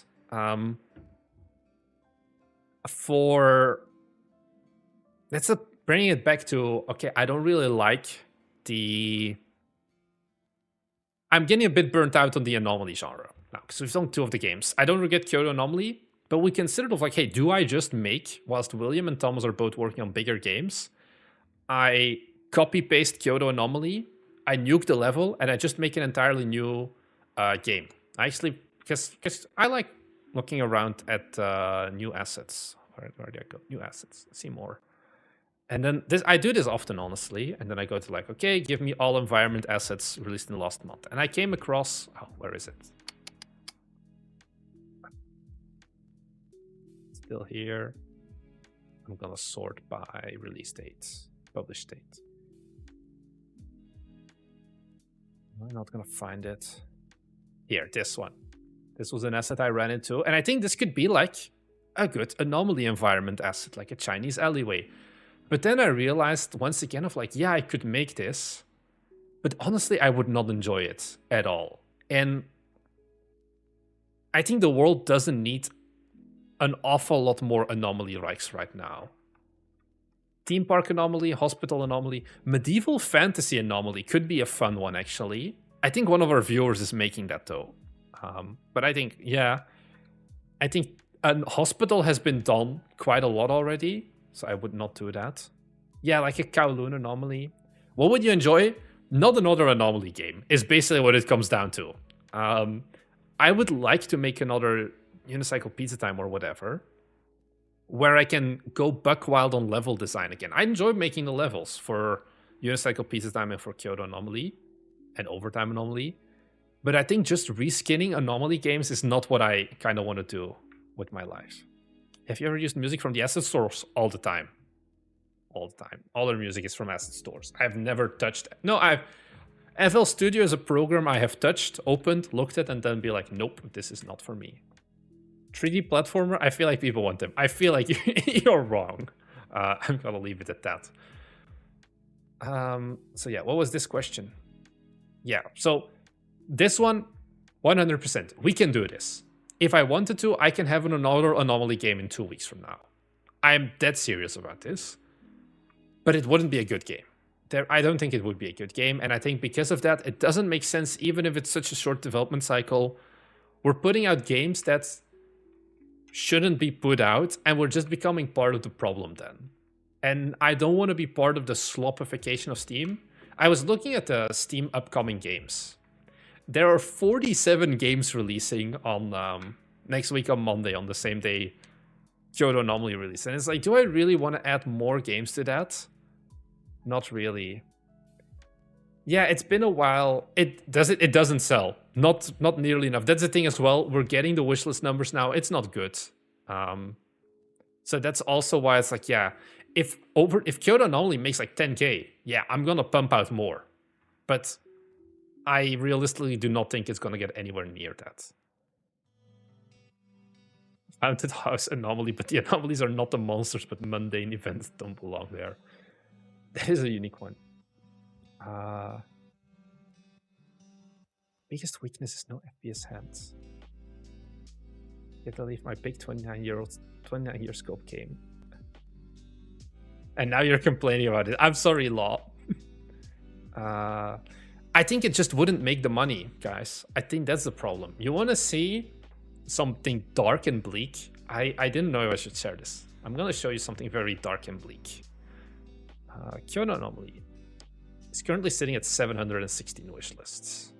Let's bring it back to, okay, I don't really like I'm getting a bit burnt out on the Anomaly genre now, because we've done 2 of the games. I don't regret Kyoto Anomaly, but we considered of like, hey, do I just make, whilst William and Thomas are both working on bigger games, I copy-paste Kyoto Anomaly, I nuke the level, and I just make an entirely new game. Actually, because I like looking around at new assets. Where did I go? New assets. See more. And then I do this often, honestly. And then I go to like, okay, give me all environment assets released in the last month. And I came across, where is it? Still here. I'm gonna sort by release date, publish date. I'm not gonna find it. Here, this one. This was an asset I ran into. And I think this could be like a good Anomaly environment asset, like a Chinese alleyway. But then I realized once again of like, yeah, I could make this, but honestly, I would not enjoy it at all. And I think the world doesn't need an awful lot more Anomaly Reichs right now. Theme Park Anomaly, Hospital Anomaly, Medieval Fantasy Anomaly could be a fun one, actually. I think one of our viewers is making that, though. But I think, yeah, I think a hospital has been done quite a lot already, so I would not do that. Yeah, like a Kowloon Anomaly. What would you enjoy? Not another Anomaly game, is basically what it comes down to. I would like to make another Unicycle Pizza Time or whatever, where I can go buck wild on level design again. I enjoy making the levels for Unicycle Pizza Time and for Kyoto Anomaly and Overtime Anomaly. But I think just reskinning Anomaly games is not what I kind of want to do with my life. Have you ever used music from the asset stores? All the time. All the time. All their music is from asset stores. I've never touched... No, FL Studio is a program I have touched, opened, looked at, and then be like, nope, this is not for me. 3D platformer, I feel like people want them. I feel like you're wrong. I'm gonna leave it at that. So yeah, what was this question? Yeah, so this one, 100%. We can do this. If I wanted to, I can have another Anomaly game in 2 weeks from now. I'm dead serious about this. But it wouldn't be a good game. I don't think it would be a good game, and I think because of that, it doesn't make sense, even if it's such a short development cycle. We're putting out games that shouldn't be put out, and we're just becoming part of the problem then. And I don't want to be part of the slopification of Steam. I was looking at the Steam upcoming games. There are 47 games releasing on next week on Monday, on the same day Kyoto Anomaly release. And it's like, do I really want to add more games to that? Not really. Yeah, it's been a while. It doesn't sell. Not nearly enough. That's the thing as well. We're getting the wishlist numbers now. It's not good. So that's also why it's like, yeah, if Kyoto Anomaly makes like 10K, yeah, I'm gonna pump out more. But I realistically do not think it's gonna get anywhere near that. Haunted House Anomaly, but the anomalies are not the monsters, but mundane events don't belong there. That is a unique one. Biggest weakness is no FPS hands. Get to leave my big 29-year scope game. And now you're complaining about it. I'm sorry, Law. I think it just wouldn't make the money, guys. I think that's the problem. You want to see something dark and bleak? I didn't know I should share this. I'm going to show you something very dark and bleak. Kyoto Anomaly is currently sitting at 716 wishlists.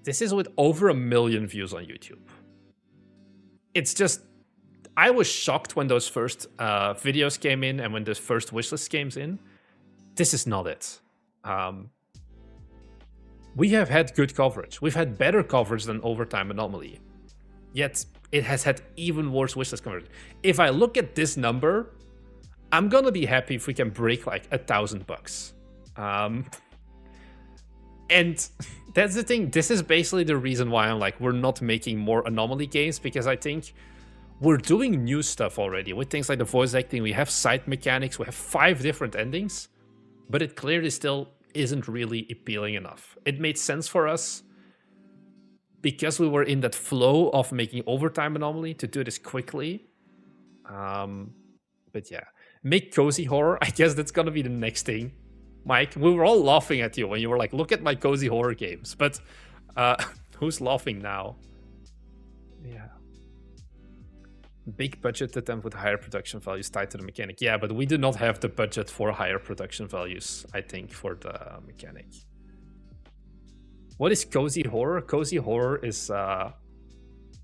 This is with over 1 million views on YouTube. It's just, I was shocked when those first videos came in and when the first wishlist came in. This is not it. We have had good coverage. We've had better coverage than Overtime Anomaly. Yet it has had even worse wishlist coverage. If I look at this number, I'm gonna be happy if we can break like $1,000. And that's the thing. This is basically the reason why I'm like, we're not making more Anomaly games, because I think we're doing new stuff already with things like the voice acting. We have side mechanics. We have 5 different endings, but it clearly still isn't really appealing enough. It made sense for us because we were in that flow of making Overtime Anomaly to do this quickly. But yeah, make cozy horror. I guess that's gonna be the next thing. Mike, we were all laughing at you when you were like, look at my cozy horror games. But who's laughing now? Yeah. Big budget attempt with higher production values tied to the mechanic. Yeah, but we do not have the budget for higher production values, I think, for the mechanic. What is cozy horror? Cozy horror is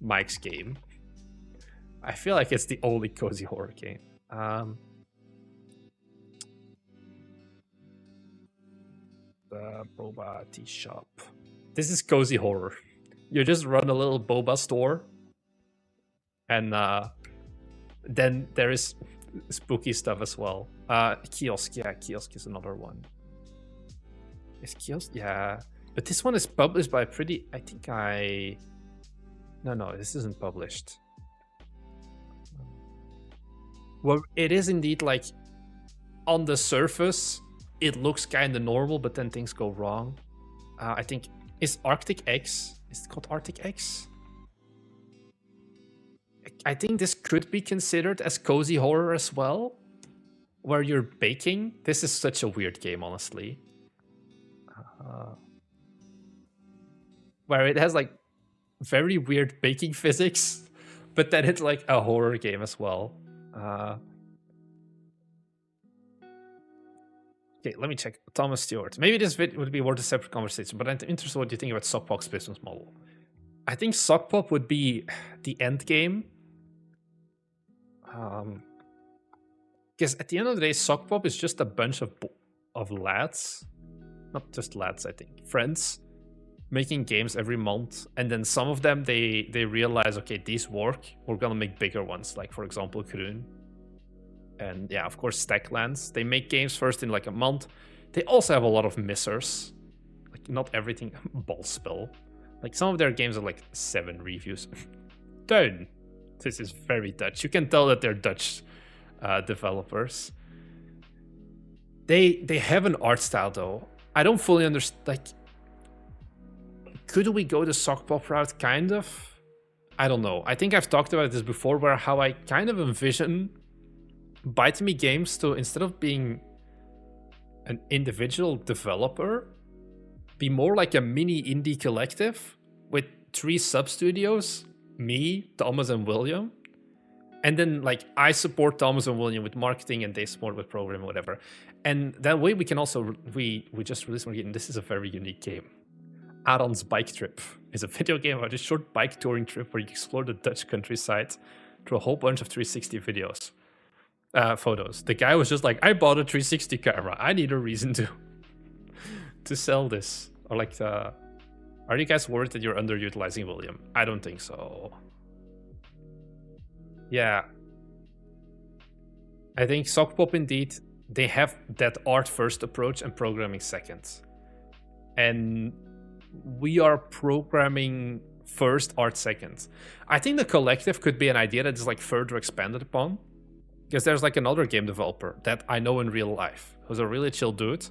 Mike's game. I feel like it's the only cozy horror game. The boba tea shop. This is cozy horror. You just run a little boba store, and then there is spooky stuff as well. Kiosk, yeah, kiosk is another one. Is kiosk? Yeah, but this one is published by pretty. I think No, this isn't published. Well, it is indeed like on the surface. It looks kind of normal, but then things go wrong. I think, is Arctic X? Is it called Arctic X? I think this could be considered as cozy horror as well, where you're baking. This is such a weird game, honestly. Where it has like very weird baking physics, but then it's like a horror game as well. Okay, let me check. Thomas Stewart. Maybe this would be worth a separate conversation, but I'm interested in what you think about Sockpop's business model. I think Sockpop would be the end game. Because at the end of the day, Sockpop is just a bunch of lads. Not just lads, I think. Friends. Making games every month. And then some of them, they realize, okay, these work. We're going to make bigger ones. Like, for example, Kroon. And yeah, of course, Stacklands. They make games first in like a month. They also have a lot of missers. Like, not everything. Ballspell. Like, some of their games are like 7 reviews. 10. This is very Dutch. You can tell that they're Dutch developers. They have an art style, though. I don't fully understand. Like, could we go the Sockpop route? Kind of. I don't know. I think I've talked about this before, where how I kind of envision Bite Me Games to, instead of being an individual developer, be more like a mini indie collective with 3 sub-studios, me, Thomas, and William. And then like I support Thomas and William with marketing and they support with programming, whatever. And that way we can also, we just released one game. This is a very unique game. Aaron's Bike Trip. is a video game about a short bike touring trip where you explore the Dutch countryside through a whole bunch of 360 videos, photos. The guy was just like, I bought a 360 camera. I need a reason to sell this. Or like, are you guys worried that you're underutilizing William? I don't think so. Yeah. I think Sockpop indeed, they have that art first approach and programming second. And we are programming first, art second. I think the collective could be an idea that is like further expanded upon. Because there's like another game developer that I know in real life, who's a really chill dude.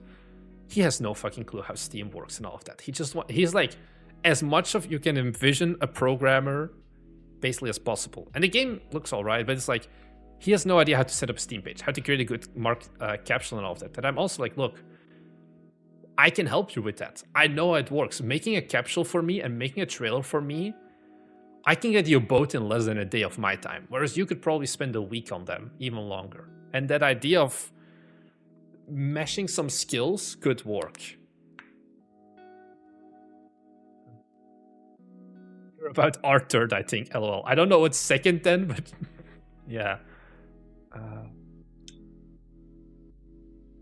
He has no fucking clue how Steam works and all of that. He's like, as much of you can envision a programmer basically as possible. And the game looks all right, but it's like, he has no idea how to set up a Steam page, how to create a good caption and all of that. And I'm also like, look, I can help you with that. I know how it works. Making a capsule for me and making a trailer for me, I can get you both in less than a day of my time. Whereas you could probably spend a week on them, even longer. And that idea of meshing some skills could work. You're about art third, I think, lol. I don't know what's second then, but yeah.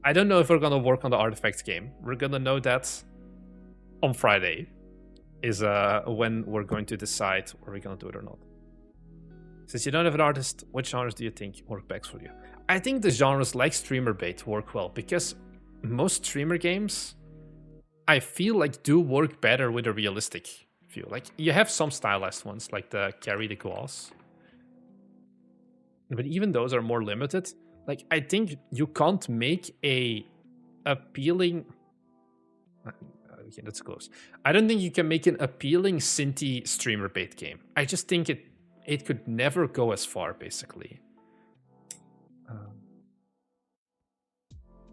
I don't know if we're gonna work on the artifacts game. We're gonna know that on Friday is when we're going to decide whether we're gonna do it or not. Since you don't have an artist, which genres do you think work best for you? I think the genres like streamer bait work well because most streamer games, I feel like do work better with a realistic view. Like you have some stylized ones like the Carry the Gloss, but even those are more limited. Like I think you can't make a appealing. Okay, that's close. I don't think you can make an appealing Cinti streamer bait game. I just think it could never go as far, basically.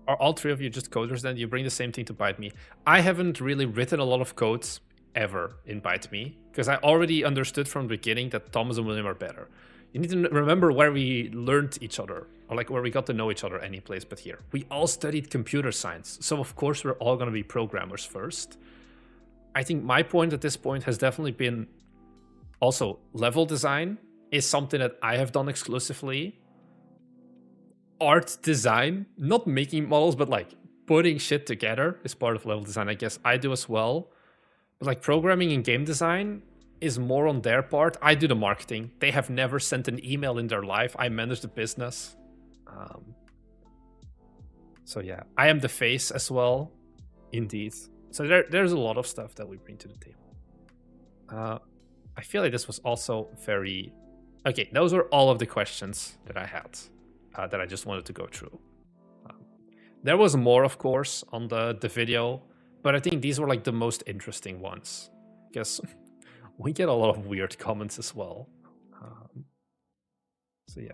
Are all three of you just coders then? You bring the same thing to Bite Me? I haven't really written a lot of codes ever in Bite Me because I already understood from the beginning that Thomas and William are better. You need to remember where we learned each other, or like where we got to know each other any place but here. We all studied computer science, so of course we're all going to be programmers first. I think my point at this point has definitely been also level design is something that I have done exclusively. Art design, not making models, but like putting shit together is part of level design. I guess I do as well. But like programming and game design is more on their part. I do the marketing. They have never sent an email in their life. I manage the business. So yeah, I am the face as well, indeed. So there's a lot of stuff that we bring to the table. I feel like this was also very... Okay, those were all of the questions that I had that I just wanted to go through. There was more, of course, on the video, but I think these were like the most interesting ones because we get a lot of weird comments as well. So yeah,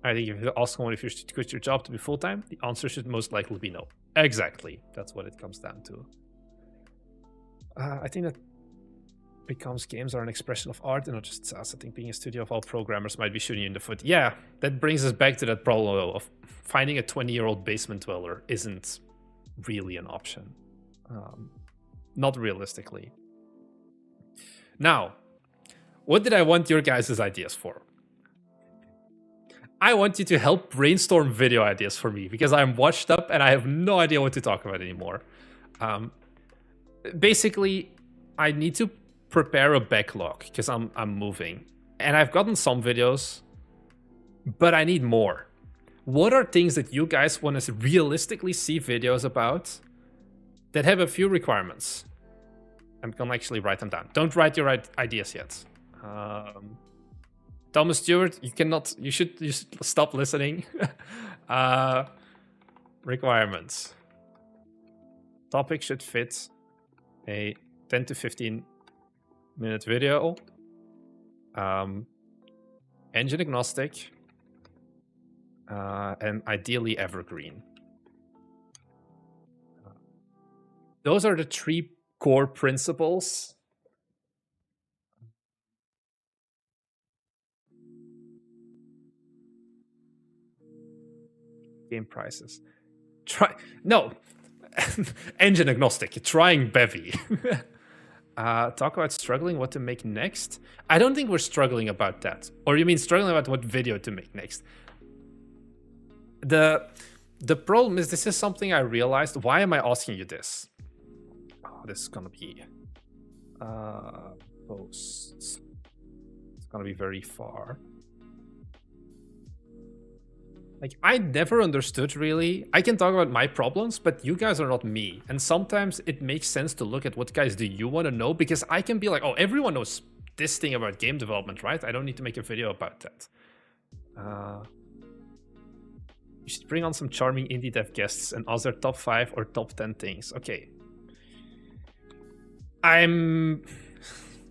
I think if you ask someone if you should quit your job to be full-time, the answer should most likely be no. Exactly, that's what it comes down to. I think that becomes games are an expression of art and not just us. I think being a studio of all programmers might be shooting you in the foot. Yeah, that brings us back to that problem of finding a 20-year-old basement dweller isn't really an option. Not realistically. Now, what did I want your guys' ideas for? I want you to help brainstorm video ideas for me because I'm washed up and I have no idea what to talk about anymore. Basically, I need to prepare a backlog because I'm moving. And I've gotten some videos, but I need more. What are things that you guys want to realistically see videos about that have a few requirements? I'm gonna actually write them down. Don't write your ideas yet. Thomas Stewart, you should stop listening. Requirements. Topic should fit a 10 to 15 minute video. Engine agnostic. And ideally evergreen. Those are the three core principles. Game prices. No. Engine agnostic. Trying Bevy. Talk about struggling, what to make next. I don't think we're struggling about that. Or you mean struggling about what video to make next? The problem is, this is something I realized. Why am I asking you this? Oh, this is gonna be posts. It's gonna be very far. Like, I never understood really. I can talk about my problems, but you guys are not me. And sometimes it makes sense to look at what guys do you want to know, because I can be like, oh, everyone knows this thing about game development, right? I don't need to make a video about that. You should bring on some charming indie dev guests and ask their top 5 or top 10 things. Okay.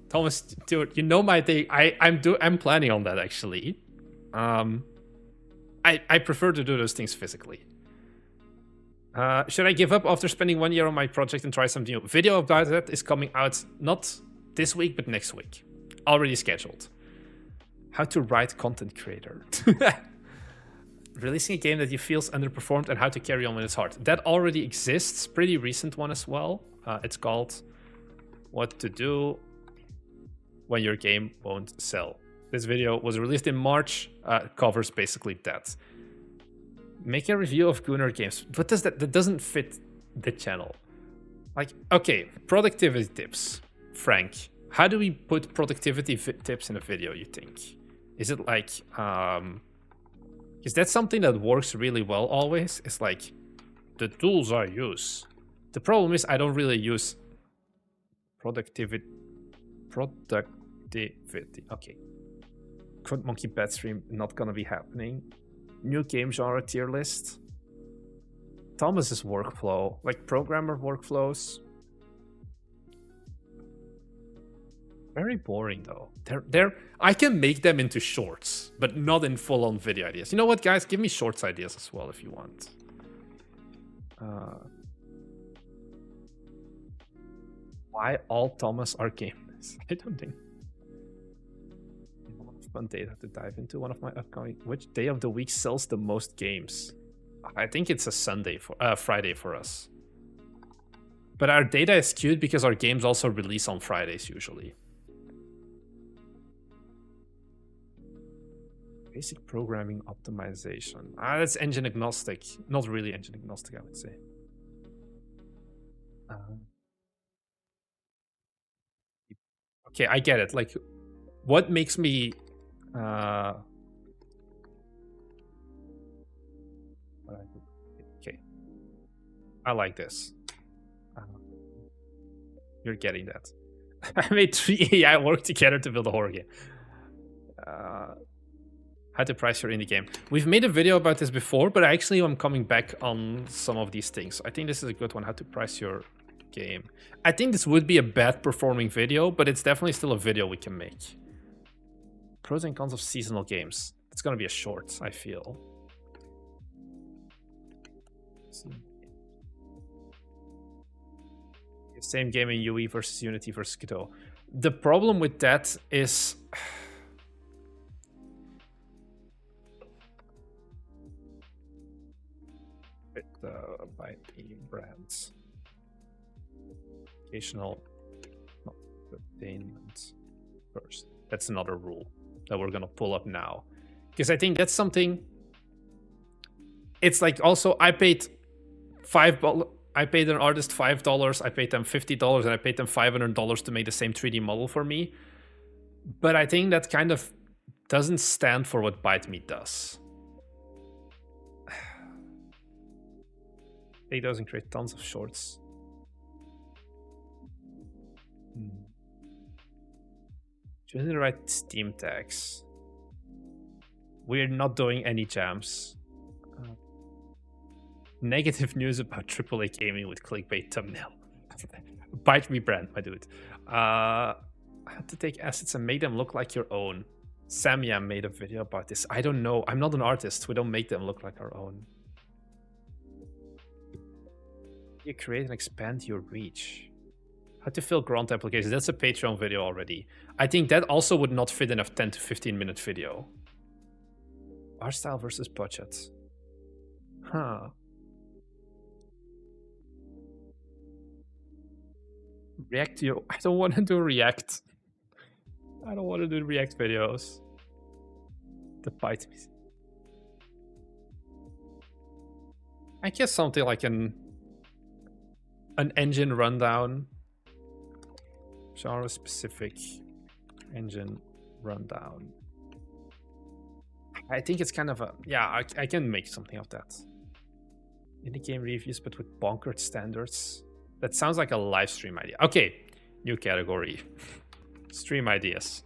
Thomas, dude, you know my thing. I'm planning on that actually. I prefer to do those things physically. Should I give up after spending 1 year on my project and try something new? Video about that is coming out not this week, but next week. Already scheduled. How to write content creator. Releasing a game that you feels underperformed and how to carry on when it's hard. That already exists. Pretty recent one as well. It's called What to Do When Your Game Won't Sell. This video was released in March. Covers basically that. Make a review of Gunnar games. What does that? That doesn't fit the channel. Like, okay, productivity tips. Frank, how do we put productivity tips in a video, you think? Is it like, is that something that works really well always? It's like, the tools I use. The problem is I don't really use productivity. Okay. Code Monkey Bad Stream not gonna be happening. New game genre tier list. Thomas's workflow, like programmer workflows. Very boring though. I can make them into shorts, but not in full-on video ideas. You know what, guys? Give me shorts ideas as well if you want. Why all Thomas are gamers? I don't think. Fun data to dive into. One of my upcoming. Which day of the week sells the most games? I think it's a Friday for us. But our data is skewed because our games also release on Fridays usually. Basic programming optimization. That's engine agnostic. Not really engine agnostic, I would say. Okay, I get it. Like, what makes me okay, I like this. You're getting that. I made 3 AI work together to build a horror game. How to price your indie game. We've made a video about this before, but actually I'm coming back on some of these things. I think this is a good one. How to price your game. I think this would be a bad performing video, but it's definitely still a video we can make. Pros and cons of seasonal games. It's gonna be a short, I feel. Same game in UE versus Unity versus Kyoto. The problem with that is by the brands. Occasional entertainment first. That's another rule that we're gonna pull up now, because I think that's something. It's like, also I paid I paid an artist $5, I paid them $50, and I paid them $500 to make the same 3D model for me. But I think that kind of doesn't stand for what ByteMe does. It doesn't create tons of shorts. Choosing the right Steam tags. We're not doing any jams. Negative news about AAA gaming with clickbait thumbnail. ByteMe brand, my dude. How to take assets and make them look like your own. Samia made a video about this. I don't know. I'm not an artist. We don't make them look like our own. You create and expand your reach. How to fill grant applications. That's a Patreon video already. I think that also would not fit in a 10 to 15 minute video. Art style versus budget. Huh. React to you. I don't want to do React. I don't want to do React videos. The bite me. I guess something like an engine rundown. Genre specific engine rundown. I think it's kind of a, yeah, I can make something of that. Indie game reviews, but with bonkered standards. That sounds like a live stream idea. Okay, new category. Stream ideas.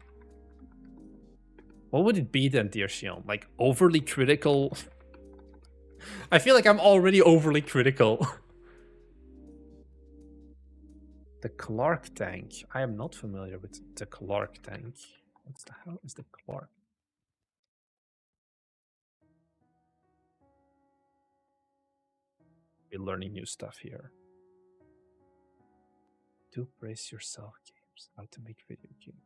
What would it be then, dear Shion? Like overly critical? I feel like I'm already overly critical. The Clark tank. I am not familiar with the Clark tank. What the hell is the Clark? We're learning new stuff here. Do brace yourself games. How to make video games.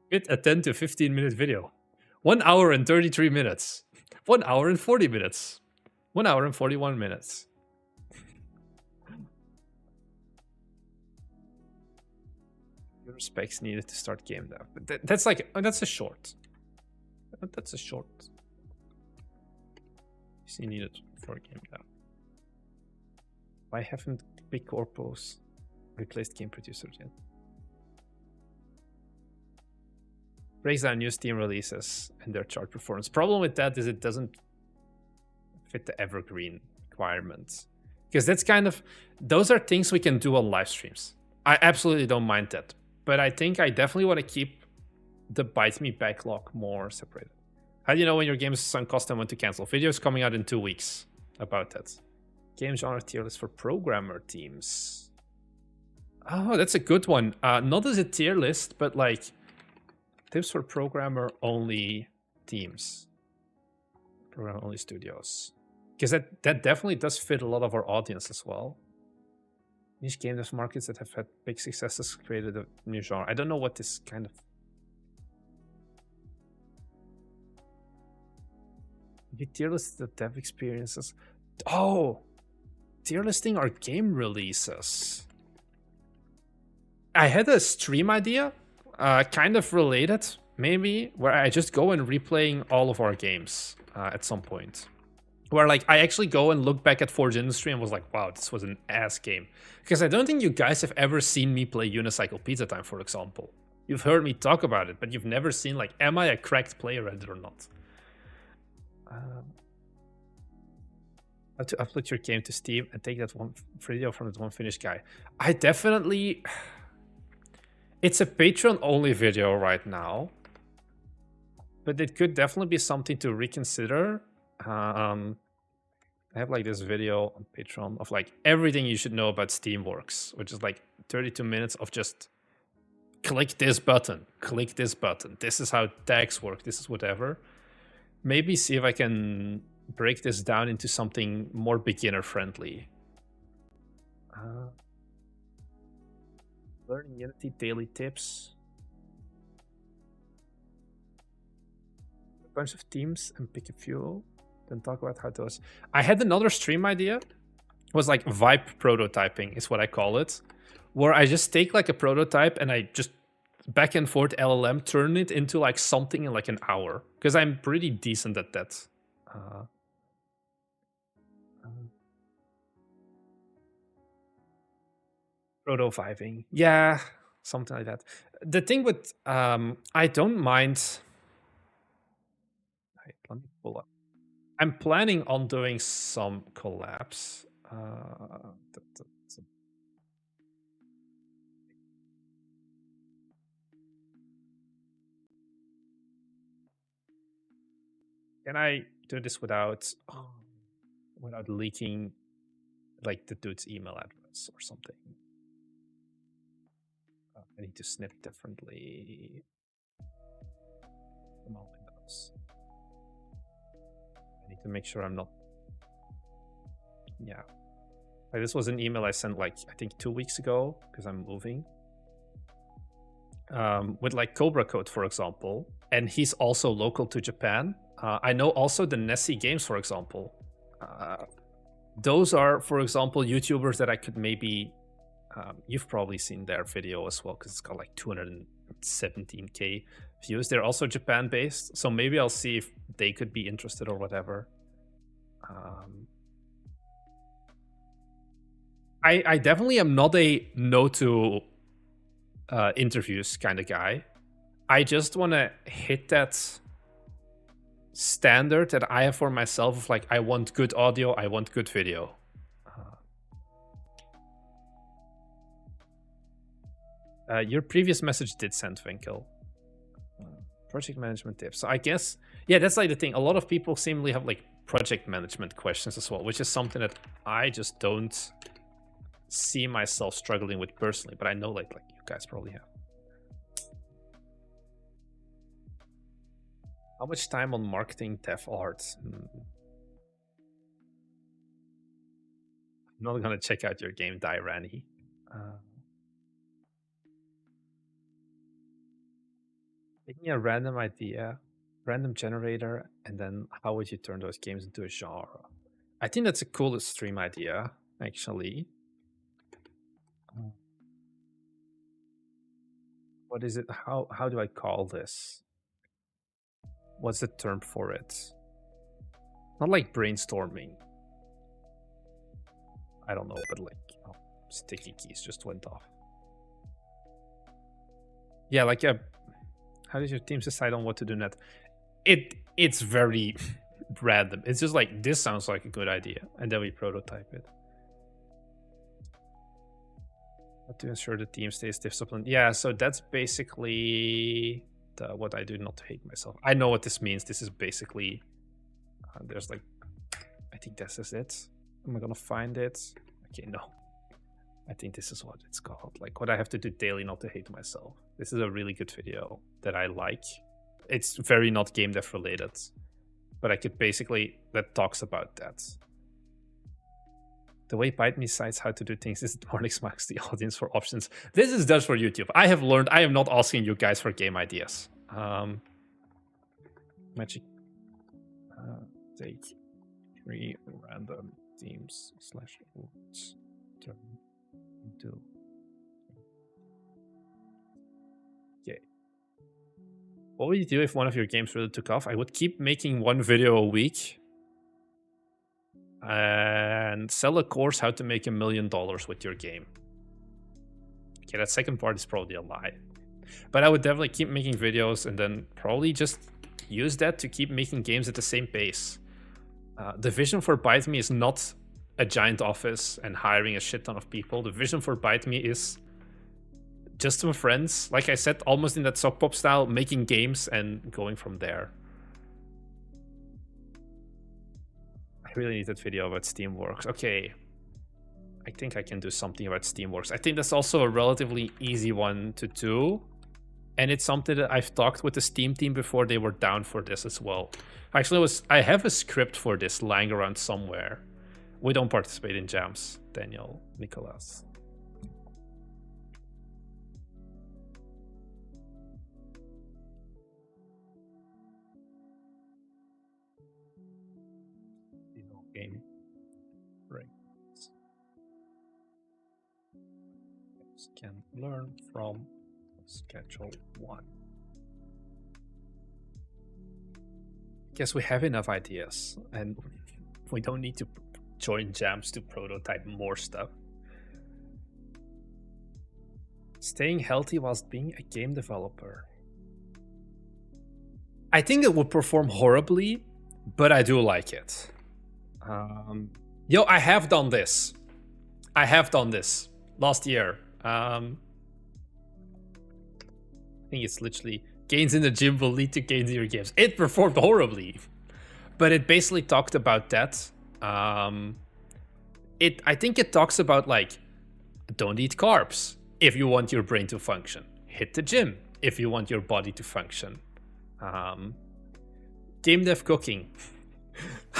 Fit a 10 to 15 minute video. 1 hour and 33 minutes. 1 hour and 40 minutes. 1 hour and 41 minutes. Your specs needed to start game dev. But that's like, that's a short. That's a short. You needed for a game dev. Why haven't big corpos replaced game producers yet? Breaks down new Steam releases and their chart performance. Problem with that is it doesn't fit the evergreen requirements. Because that's kind of, those are things we can do on live streams. I absolutely don't mind that. But I think I definitely want to keep the Bite Me backlog more separated. How do you know when your game is sunk cost and when to cancel? Videos coming out in 2 weeks about that. Game genre tier list for programmer teams. Oh, that's a good one. Not as a tier list, but like tips for programmer only teams. Programmer only studios. Because that definitely does fit a lot of our audience as well. Niche game dev markets that have had big successes created a new genre. I don't know what this kind of... You tier list the dev experiences. Oh! Tier listing our game releases. I had a stream idea, kind of related, maybe, where I just go and replaying all of our games at some point. Where like I actually go and look back at Forge Industry and was like, wow, this was an ass game. Because I don't think you guys have ever seen me play Unicycle Pizza Time, for example. You've heard me talk about it, but you've never seen like, am I a cracked player at it or not? How to upload your game to Steam and take that one video from that one Finnish guy. I definitely... It's a Patreon-only video right now. But it could definitely be something to reconsider. I have like this video on Patreon of like everything you should know about Steamworks, which is like 32 minutes of just click this button, this is how tags work, this is whatever. Maybe see if I can break this down into something more beginner friendly. Learning Unity daily tips. A bunch of teams and pick a few. Then talk about how those... I had another stream idea. It was like vibe prototyping is what I call it. Where I just take like a prototype and I just back and forth LLM, turn it into like something in like an hour. Because I'm pretty decent at that. Proto-vibing. Yeah, something like that. The thing with... I don't mind... Wait, let me pull up. I'm planning on doing some collabs. Can I do this without leaking like the dude's email address or something? I need to snip differently. Come on, Windows. I need to make sure I'm not... Yeah. Like, this was an email I sent like, I think 2 weeks ago, because I'm moving. With like Cobra Code, for example. And he's also local to Japan. I know also the Nessie games, for example. Those are, for example, YouTubers that I could maybe. You've probably seen their video as well because it's got like 217k views. They're also Japan based, so maybe I'll see if they could be interested or whatever. I definitely am not a no to interviews kind of guy. I just want to hit that standard that I have for myself of like, I want good audio, I want good video. Your previous message did send Winkel. Project management tips. So I guess, yeah, that's like the thing. A lot of people seemingly have like project management questions as well, which is something that I just don't see myself struggling with personally, but I know like you guys probably have. How much time on marketing dev art? I'm not gonna check out your game, Rani. Taking a random idea, random generator, and then how would you turn those games into a genre? I think that's a cool stream idea, actually. What is it? How do I call this? What's the term for it? Not like brainstorming. I don't know, but like sticky keys just went off. Yeah, like how does your team decide on what to do next? It's very random. It's just like, this sounds like a good idea, and then we prototype it. How to ensure the team stays disciplined. Yeah, so that's basically what I do not to hate myself. I know what this means. This is basically there's like, I think this is it. Am I gonna find it? Okay, no. I think this is what it's called. Like, what I have to do daily not to hate myself. This is a really good video that I like. It's very not game dev related, but I could basically, that talks about that. The way Bite Me cites how to do things is it Mornix marks the audience for options. This is just for YouTube. I have learned, I am not asking you guys for game ideas. Magic. Take 3 random teams / turn into. Okay. What would you do if one of your games really took off? I would keep making 1 video a week and sell a course how to make $1 million with your game. Okay, that second part is probably a lie. But I would definitely keep making videos and then probably just use that to keep making games at the same pace. The vision for Bite Me is not a giant office and hiring a shit ton of people. The vision for Bite Me is just some friends, like I said, almost in that sock pop style, making games and going from there. I really need that video about Steamworks. Okay, I think I can do something about Steamworks. I think that's also a relatively easy one to do. And it's something that I've talked with the Steam team before. They were down for this as well. Actually, I have a script for this lying around somewhere. We don't participate in jams, Daniel, Nicholas. Game breaks. Can learn from schedule 1. Guess we have enough ideas and we don't need to join jams to prototype more stuff. Staying healthy whilst being a game developer. I think it would perform horribly, but I do like it. Yo, I have done this. I have done this last year. I think it's literally gains in the gym will lead to gains in your games. It performed horribly, but it basically talked about that. I think it talks about like, don't eat carbs if you want your brain to function. Hit the gym if you want your body to function. Game dev cooking.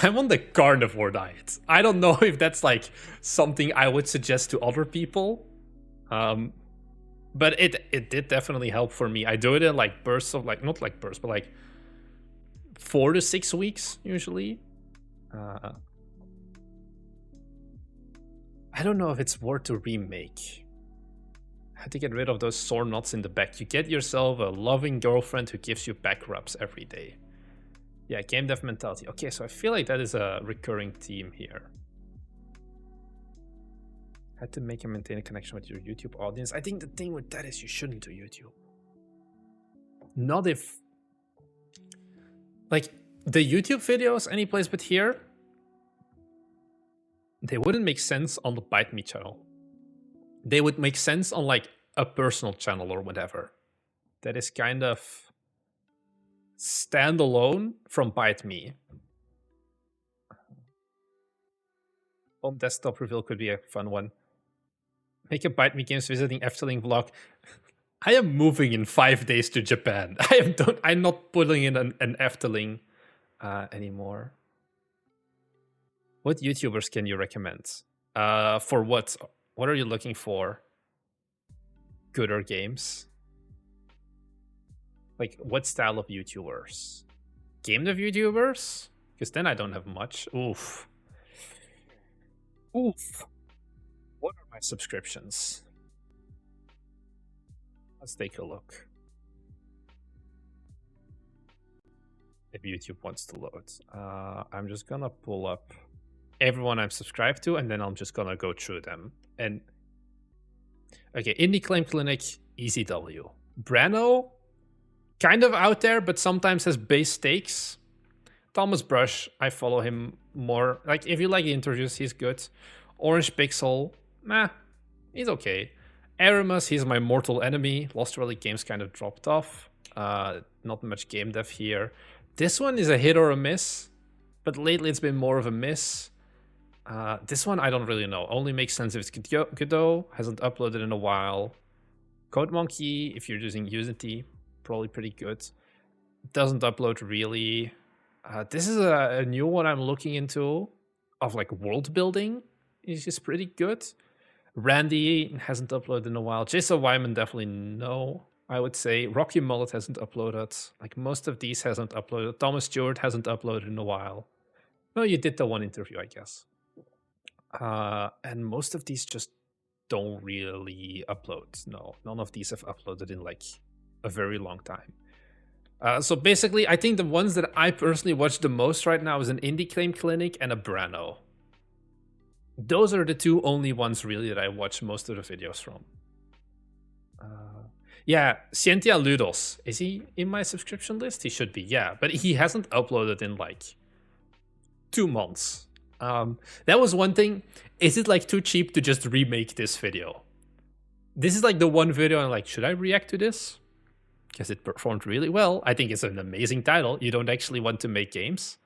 I'm on the carnivore diet. I don't know if that's like something I would suggest to other people. But it did definitely help for me. I do it in like bursts of like, not like bursts, but like 4 to 6 weeks usually. I don't know if it's worth to remake. I had to get rid of those sore knots in the back. You get yourself a loving girlfriend who gives you back rubs every day. Yeah, game dev mentality. Okay, so I feel like that is a recurring theme here. Had to make and maintain a connection with your YouTube audience. I think the thing with that is you shouldn't do YouTube. Not if... Like, the YouTube videos, any place but here, they wouldn't make sense on the Bite Me channel. They would make sense on, like, a personal channel or whatever. That is kind of standalone from Bite Me. Home desktop reveal could be a fun one. Make a Bite Me Games visiting Efteling vlog. I am moving in 5 days to Japan. I'm not putting in an Efteling anymore. What YouTubers can you recommend? For what? What are you looking for? Gooder games? Like, what style of YouTubers? Game dev YouTubers? Because then I don't have much. Oof. Oof. What are my subscriptions? Let's take a look. If YouTube wants to load. I'm just gonna pull up everyone I'm subscribed to, and then I'm just gonna go through them. And okay, Indie Claim Clinic, easy W. Brano, kind of out there, but sometimes has base stakes. Thomas Brush, I follow him more. Like, if you like the interviews, he's good. Orange Pixel, meh, he's okay. Aramus, he's my mortal enemy. Lost Relic Games kind of dropped off. Not much game dev here. This one is a hit or a miss, but lately it's been more of a miss. This one I don't really know. Only makes sense if it's Kyoto, hasn't uploaded in a while. Code Monkey, if you're using Unity, probably pretty good. Doesn't upload really. This is a new one I'm looking into of like world building. It's just pretty good. Randy hasn't uploaded in a while. Jason Wyman definitely no, I would say. Rocky Mullet hasn't uploaded. Like most of these hasn't uploaded. Thomas Stewart hasn't uploaded in a while. No, you did the one interview, I guess. And most of these just don't really upload. No, none of these have uploaded in like a very long time. So basically, I think the ones that I personally watch the most right now is an Indie Claim Clinic and a Brano. Those are the two only ones really that I watch most of the videos from. Yeah, Scientia Ludos. Is he in my subscription list? He should be, yeah. But he hasn't uploaded in like 2 months. That was one thing. Is it like too cheap to just remake this video? This is like the one video I'm like, should I react to this? Because it performed really well. I think it's an amazing title. You don't actually want to make games.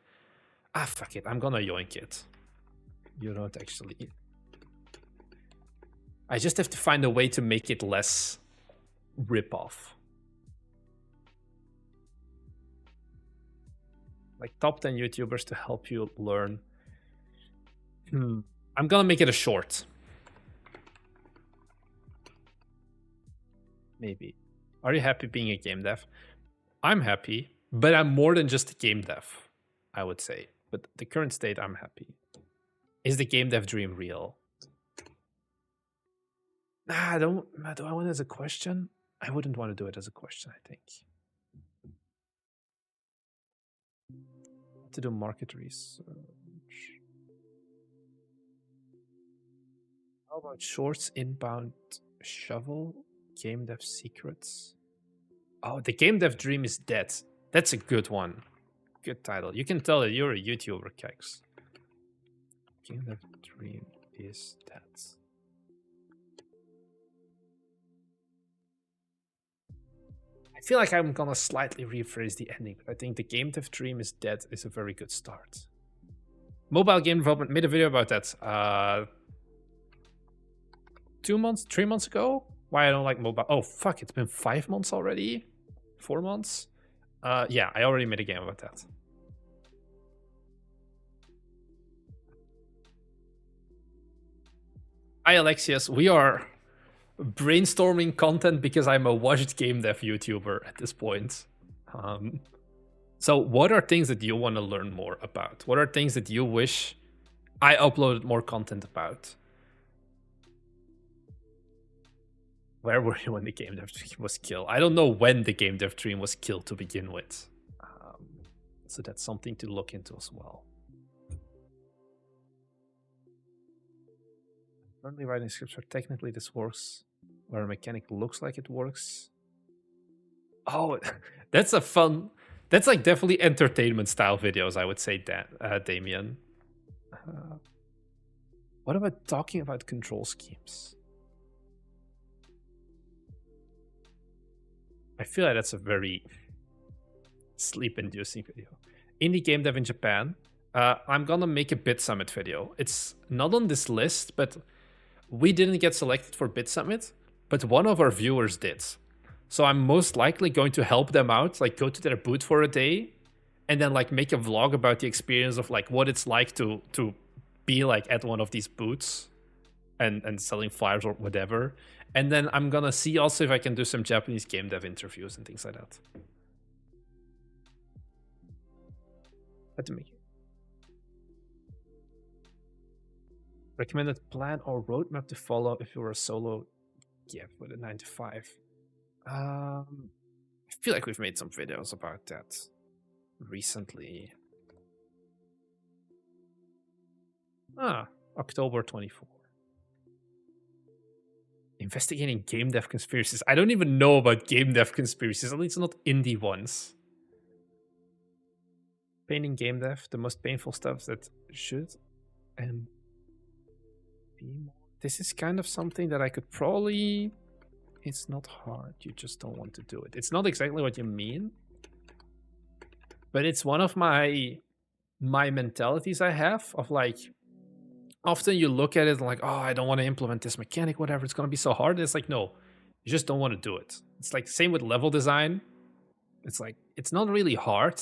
Ah, fuck it. I'm gonna yoink it. You don't actually. I just have to find a way to make it less rip-off. Like top 10 YouTubers to help you learn. I'm gonna make it a short. Maybe. Are you happy being a game dev? I'm happy, but I'm more than just a game dev, I would say. But the current state, I'm happy. Is the game dev dream real? Nah, do I want it as a question? I wouldn't want to do it as a question, I think. To do market research. How about shorts, inbound shovel, game dev secrets? Oh, the game dev dream is dead. That's a good one. Good title. You can tell that you're a YouTuber, Kex. Game dev dream is dead. I feel like I'm gonna slightly rephrase the ending, but I think the game dev dream is dead is a very good start. Mobile game development, made a video about that 2 months, 3 months ago. Why I don't like mobile. Oh, fuck, it's been 5 months already? 4 months? Yeah, I already made a game about that. Hi, Alexius. We are brainstorming content because I'm a watched game dev YouTuber at this point. So what are things that you want to learn more about? What are things that you wish I uploaded more content about? Where were you when the game dev dream was killed? I don't know when the game dev dream was killed to begin with. So that's something to look into as well. Currently writing scripts where technically this works, where a mechanic looks like it works. Oh, that's a fun... That's like definitely entertainment style videos, I would say, that, Damien. What about talking about control schemes? I feel like that's a very sleep-inducing video. Indie game dev in Japan. I'm gonna make a Bit Summit video. It's not on this list, but we didn't get selected for Bit Summit, but one of our viewers did. So I'm most likely going to help them out, like go to their booth for a day, and then like make a vlog about the experience of like what it's like to be like at one of these booths and selling flyers or whatever. And then I'm gonna see also if I can do some Japanese game dev interviews and things like that. But to make recommended plan or roadmap to follow if you're a solo dev with a 9 to 5. I feel like we've made some videos about that recently. October 24. Investigating game dev conspiracies. I don't even know about game dev conspiracies, at least not indie ones. Painting game dev, the most painful stuff that should and be more. This is kind of something that I could probably... It's not hard, you just don't want to do it. It's not exactly what you mean, but it's one of my mentalities I have of like, often you look at it and like, oh, I don't want to implement this mechanic, whatever, it's going to be so hard. And it's like, no, you just don't want to do it. It's like same with level design. It's like, it's not really hard.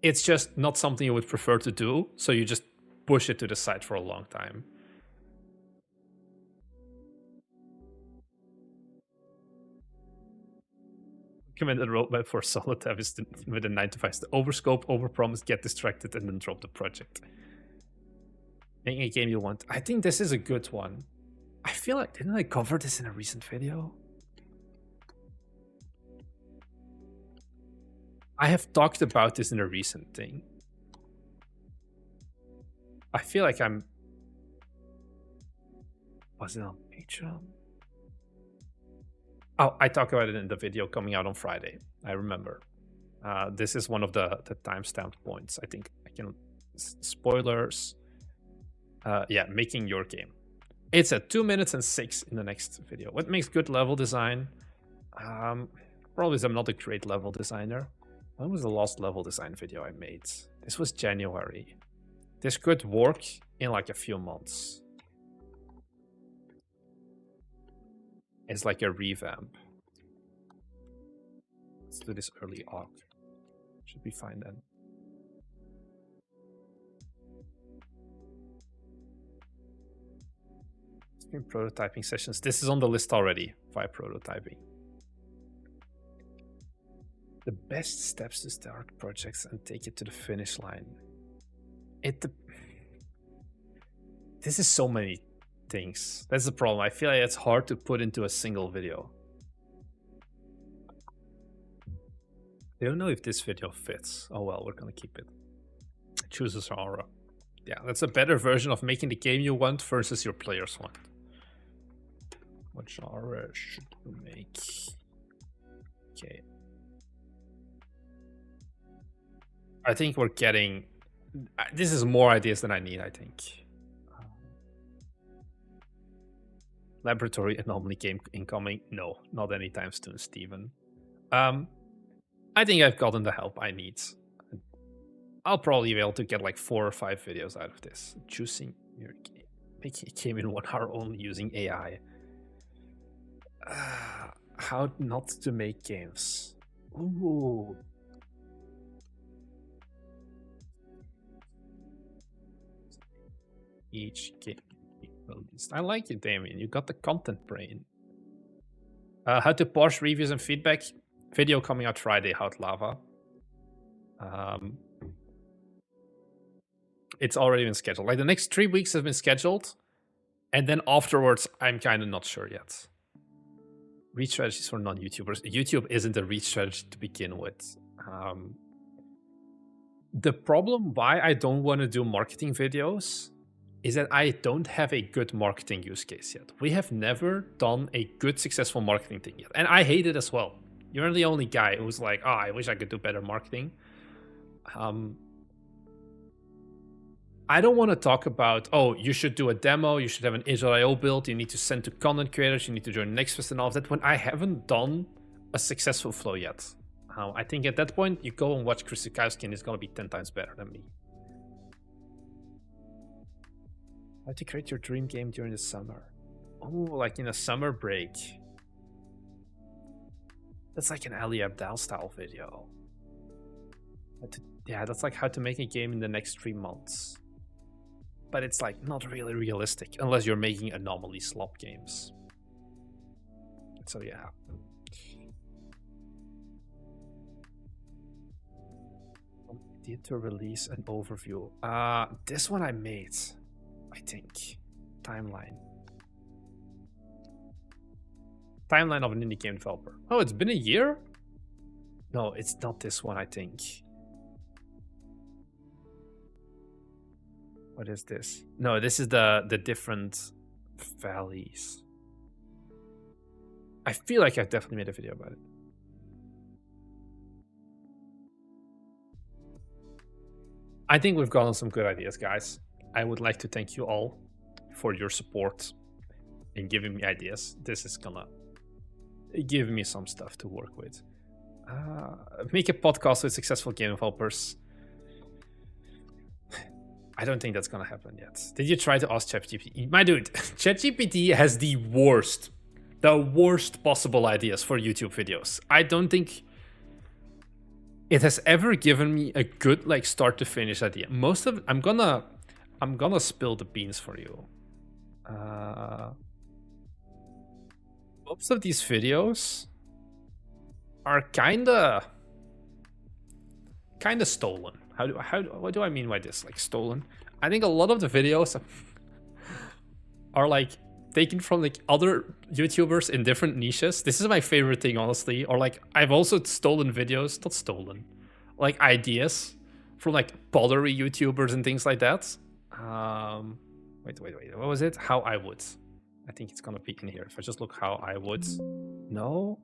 It's just not something you would prefer to do. So you just push it to the side for a long time. Recommended roadmap for solo dev is with a 9 to 5. The overscope, overpromise, get distracted, and then drop the project. Making a game you want. I think this is a good one. I feel like, didn't I cover this in a recent video? I have talked about this in a recent thing. I feel like I'm... Was it on Patreon? Oh, I talked about it in the video coming out on Friday. I remember. This is one of the timestamp points. I think I can... Spoilers. Yeah, making your game. It's at 2 minutes and 6 in the next video. What makes good level design? Probably I'm not a great level designer. When was the last level design video I made? This was January. This could work in like a few months. It's like a revamp. Let's do this early arc. Should be fine then. Screen prototyping sessions. This is on the list already. Via prototyping. The best steps to start projects and take it to the finish line. This is so many things. That's the problem. I feel like it's hard to put into a single video. I don't know if this video fits. Oh well, we're gonna keep it. Choose a genre. Yeah, that's a better version of making the game you want versus your players want. What genre should we make? Okay. I think we're getting... This is more ideas than I need, I think. Laboratory Anomaly game incoming? No, not anytime soon, Steven. I think I've gotten the help I need. I'll probably be able to get like 4 or 5 videos out of this. Choosing your game. Making a game in 1 hour only using AI. How not to make games. Ooh. Each game released. I like it, Damien. You got the content brain. How to parse reviews and feedback. Video coming out Friday, Hot Lava. It's already been scheduled. Like the next 3 weeks have been scheduled, and then afterwards, I'm kind of not sure yet. Reach strategies for non-YouTubers. YouTube isn't a reach strategy to begin with. The problem why I don't want to do marketing videos is that I don't have a good marketing use case yet. We have never done a good, successful marketing thing yet. And I hate it as well. You're the only guy who's like, oh, I wish I could do better marketing. I don't want to talk about, oh, you should do a demo, you should have an Israel build, you need to send to content creators, you need to join Nextfest and all of that, when I haven't done a successful flow yet. I think at that point, you go and watch Chris Zukowski and it's going to be 10 times better than me. How to create your dream game during the summer. Oh, like in a summer break. That's like an Ali Abdal style video. Yeah, that's like how to make a game in the next 3 months. But it's like not really realistic unless you're making Anomaly slop games. So yeah. Idea to release an overview. This one I made, I think. Timeline of an indie game developer. Oh, it's been a year? No, it's not this one, I think. What is this? No, this is the different valleys. I feel like I've definitely made a video about it. I think we've gotten some good ideas, guys. I would like to thank you all for your support in giving me ideas. This is gonna give me some stuff to work with. Make a podcast with successful game developers. I don't think that's gonna happen yet. Did you try to ask ChatGPT? My dude, ChatGPT has the worst possible ideas for YouTube videos. I don't think it has ever given me a good like start to finish idea. Most of I'm gonna spill the beans for you. Most of these videos are kinda stolen. What do I mean by this? Like stolen? I think a lot of the videos are like taken from like other YouTubers in different niches. This is my favorite thing, honestly. Or like I've also stolen videos, not stolen, like ideas from like pottery YouTubers and things like that. Wait. What was it? How I would. I think it's gonna be in here. If I just look how I would. No.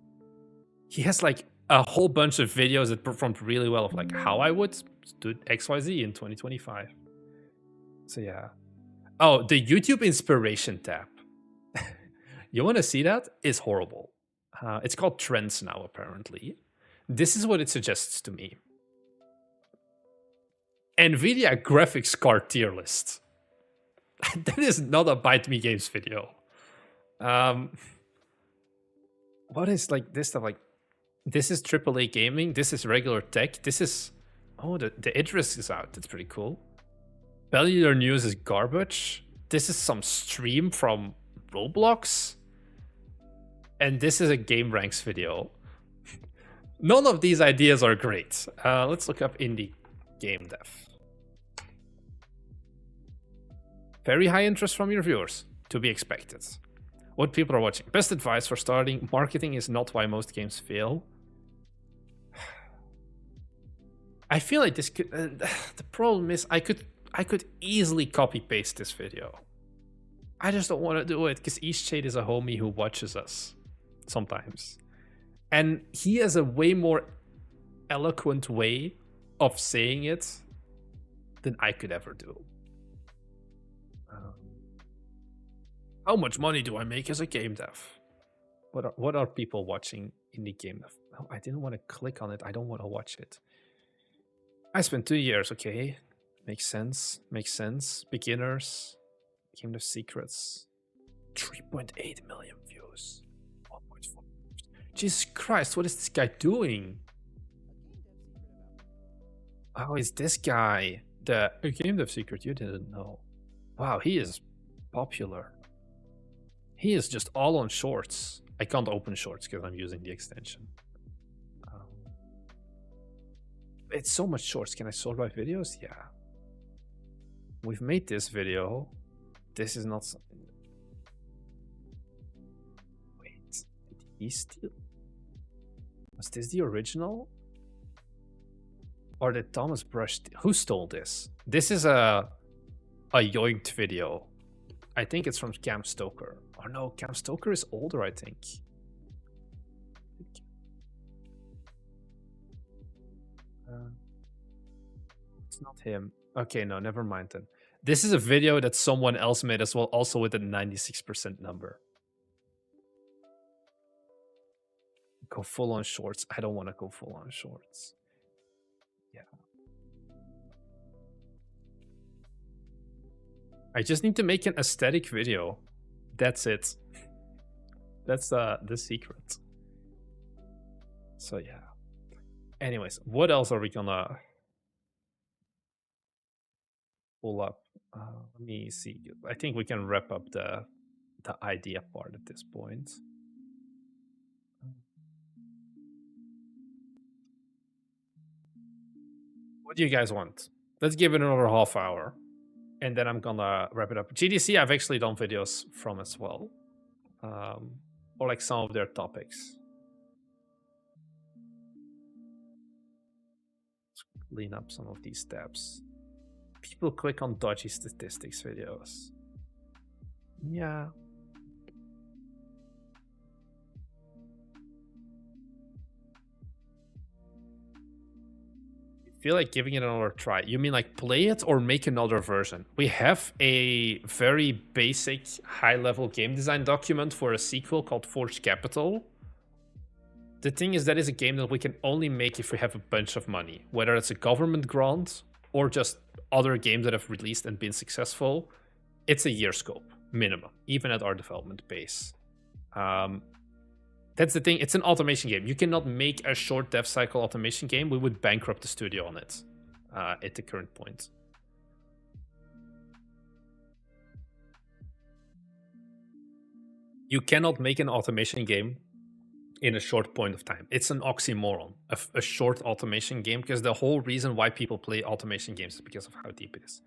He has like a whole bunch of videos that performed really well of like how I would do XYZ in 2025. So yeah. Oh, the YouTube inspiration tab. You want to see that? It's horrible. It's called Trends now, apparently. This is what it suggests to me. NVIDIA graphics card tier list. That is not a Bite Me Games video. What is like this stuff? Like, this is AAA gaming. This is regular tech. This is... Oh, the Idris is out. That's pretty cool. Cellular news is garbage. This is some stream from Roblox. And this is a Game Ranks video. None of these ideas are great. Let's look up indie game dev. Very high interest from your viewers, to be expected. What people are watching. Best advice for starting. Marketing is not why most games fail. I feel like this could... the problem is I could easily copy paste this video. I just don't want to do it because Eastshade is a homie who watches us sometimes. And he has a way more eloquent way of saying it than I could ever do. How much money do I make as a game dev? What are people watching indie game dev? Oh, I didn't want to click on it. I don't want to watch it. I spent 2 years, okay. Makes sense. Beginners. Game dev secrets. 3.8 million views. 1.4. Jesus Christ, what is this guy doing? Oh, it's this guy. The game dev secret you didn't know. Wow, he is popular. He is just all on shorts. I can't open shorts because I'm using the extension. It's so much shorts. Can I sort by videos? Yeah. We've made this video. This is not something. Wait, did he steal? Was this the original? Or did Thomas Brush? Who stole this? This is a yoinked video. I think it's from Cam Stoker. Oh no, Cam Stoker is older, I think. It's not him. Okay, no, never mind then. This is a video that someone else made as well, also with a 96% number. Go full on shorts. I don't want to go full on shorts. Yeah. I just need to make an aesthetic video. That's it. That's the secret. So yeah. Anyways, what else are we gonna pull up? Let me see. I think we can wrap up the idea part at this point. What do you guys want? Let's give it another half hour, and then I'm gonna wrap it up. GDC, I've actually done videos from as well, or like some of their topics. Let's clean up some of these tabs. People click on dodgy statistics videos. Yeah. Feel like giving it another try. You mean like play it or make another version? We have a very basic high-level game design document for a sequel called Forge Capital. The thing is, that is a game that we can only make if we have a bunch of money, whether it's a government grant or just other games that have released and been successful. It's a year scope minimum, even at our development pace. That's the thing. It's an automation game. You cannot make a short dev cycle automation game. We would bankrupt the studio on it at the current point. You cannot make an automation game in a short point of time. It's an oxymoron, a short automation game, because the whole reason why people play automation games is because of how deep it is.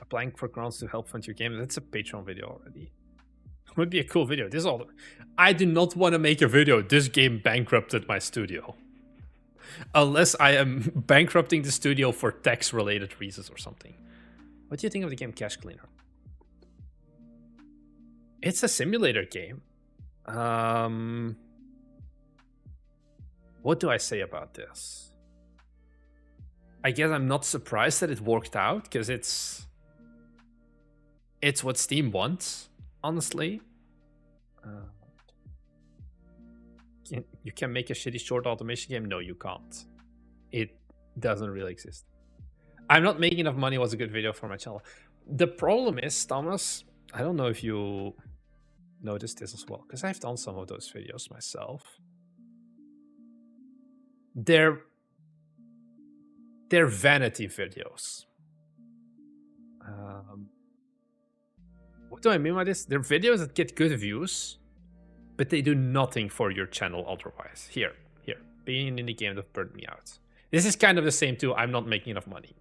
Applying for grants to help fund your game. That's a Patreon video already. Would be a cool video. This is all. I do not want to make a video. This game bankrupted my studio. Unless I am bankrupting the studio for tax-related reasons or something. What do you think of the game Cash Cleaner? It's a simulator game. What do I say about this? I guess I'm not surprised that it worked out, because it's what Steam wants. Honestly, you can make a shitty short automation game. No, you can't. It doesn't really exist. I'm not making enough money was a good video for my channel. The problem is, Thomas, I don't know if you noticed this as well, because I've done some of those videos myself. They're vanity videos. What do I mean by this? They're videos that get good views, but they do nothing for your channel otherwise. Here, being in the game that burned me out. This is kind of the same too. I'm not making enough money.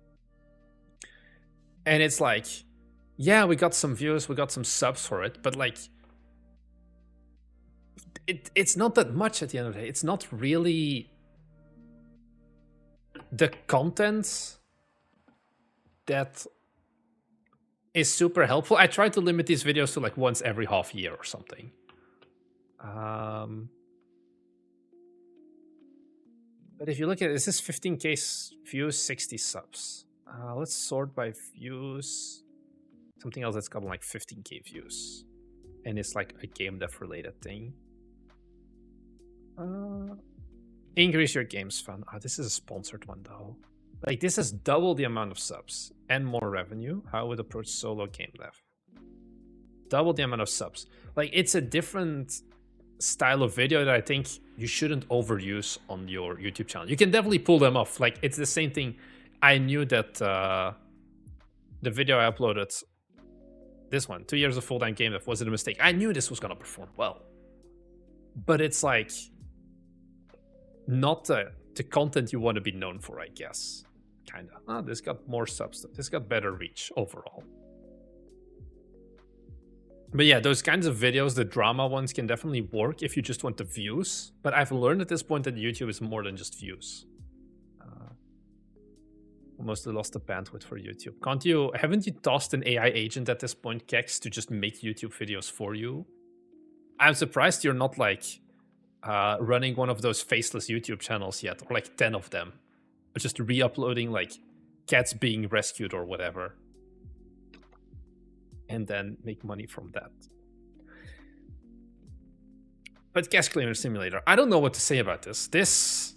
And it's like, yeah, we got some views, we got some subs for it, but like, it's not that much at the end of the day. It's not really the content that is super helpful. I try to limit these videos to like once every half year or something. But if you look at it, this is 15k views, 60 subs. Let's sort by views. Something else that's got like 15k views. And it's like a game dev related thing. Increase your games fun. This is a sponsored one though. Like, this is double the amount of subs and more revenue. How I would approach solo game dev. Double the amount of subs. Like, it's a different style of video that I think you shouldn't overuse on your YouTube channel. You can definitely pull them off. Like, it's the same thing. I knew that the video I uploaded, this one, 2 years of full-time game dev, was it a mistake? I knew this was going to perform well. But it's like, not the content you want to be known for, I guess. Kind of. Oh, this got more substance. This got better reach overall. But yeah, those kinds of videos, the drama ones, can definitely work if you just want the views. But I've learned at this point that YouTube is more than just views. Mostly lost the bandwidth for YouTube. Haven't you tossed an AI agent at this point, Kex, to just make YouTube videos for you? I'm surprised you're not like running one of those faceless YouTube channels yet, or like 10 of them. Or just re-uploading like cats being rescued or whatever. And then make money from that. But Cash Claimer Simulator, I don't know what to say about this. This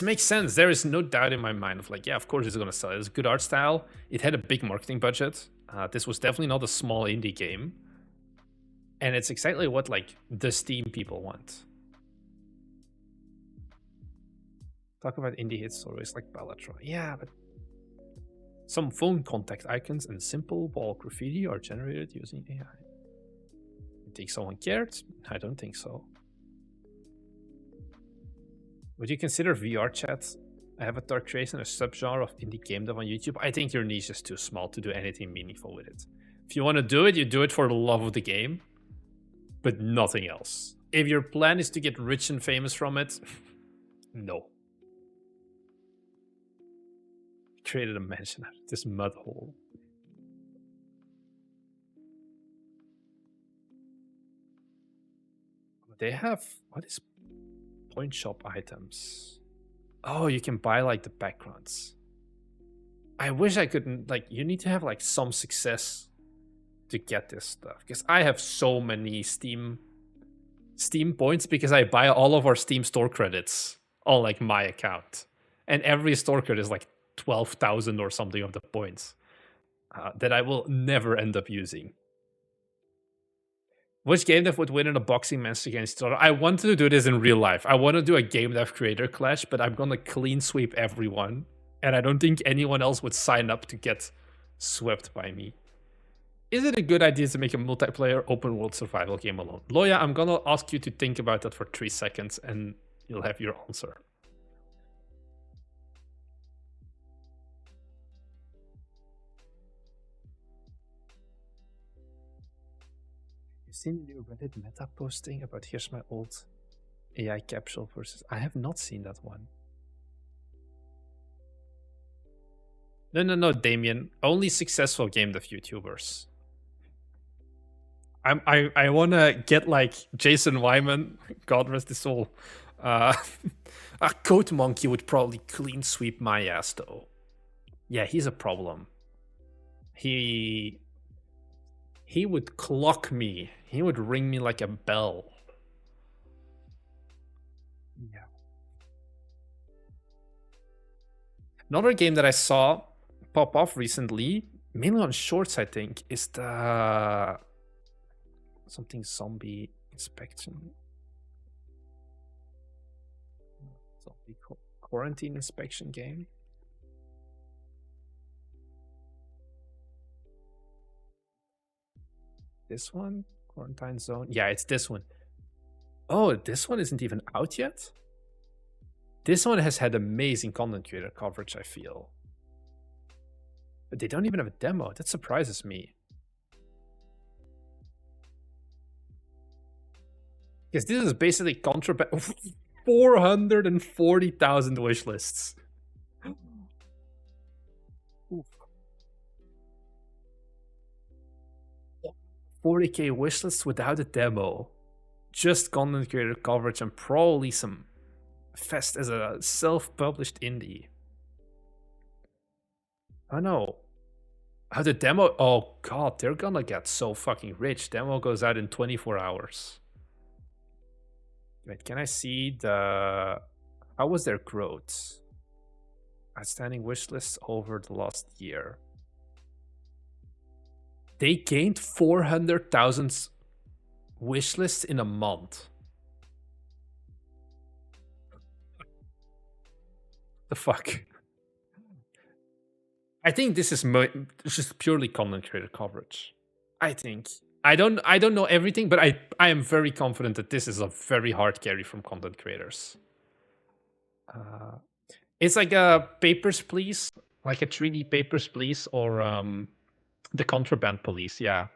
makes sense. There is no doubt in my mind of like, yeah, of course it's gonna sell. It's a good art style. It had a big marketing budget. This was definitely not a small indie game. And it's exactly what like the Steam people want. Talk about indie hit stories like Balatron. Yeah, but some phone contact icons and simple wall graffiti are generated using AI. You think someone cared? I don't think so. Would you consider VR chat avatar creation a subgenre of indie game dev on YouTube? I think your niche is too small to do anything meaningful with it. If you want to do it, you do it for the love of the game, but nothing else. If your plan is to get rich and famous from it, no. Created a mansion out of this mud hole. They have, what is point shop items? Oh, you can buy like the backgrounds. I wish I couldn't, like, you need to have like some success to get this stuff, because I have so many Steam points because I buy all of our Steam store credits on like my account, and every store credit is like 12,000 or something of the points that I will never end up using. Which game dev would win in a boxing match against each other? I want to do this in real life. I want to do a game dev creator clash, but I'm gonna clean sweep everyone, and I don't think anyone else would sign up to get swept by me. Is it a good idea to make a multiplayer open world survival game alone? Loya, I'm gonna ask you to think about that for 3 seconds, and you'll have your answer. You've seen the new Reddit meta posting about here's my old AI capsule versus... I have not seen that one. No, Damien. Only successful game dev YouTubers. I wanna get like Jason Wyman, God rest his soul. A Code Monkey would probably clean sweep my ass though. Yeah, he's a problem. He would clock me. He would ring me like a bell. Yeah. Another game that I saw pop off recently, mainly on shorts, I think, is the something zombie inspection. Zombie quarantine inspection game. This one? Quarantine Zone? Yeah, it's this one. Oh, this one isn't even out yet? This one has had amazing content creator coverage, I feel. But they don't even have a demo. That surprises me. Because this is basically contraband. 440,000 wish lists. 40k wishlists without a demo. Just content creator coverage and probably some fest as a self-published indie. Oh no. How the demo... Oh god, they're gonna get so fucking rich. Demo goes out in 24 hours. Wait, can I see the... How was their growth? Outstanding wishlists over the last year. They gained 400,000 wishlists in a month. The fuck? I think this is just purely content creator coverage. I think. I don't know everything, but I am very confident that this is a very hard carry from content creators. It's like a Papers, Please, like a 3D Papers, Please, or the Contraband Police. Yeah,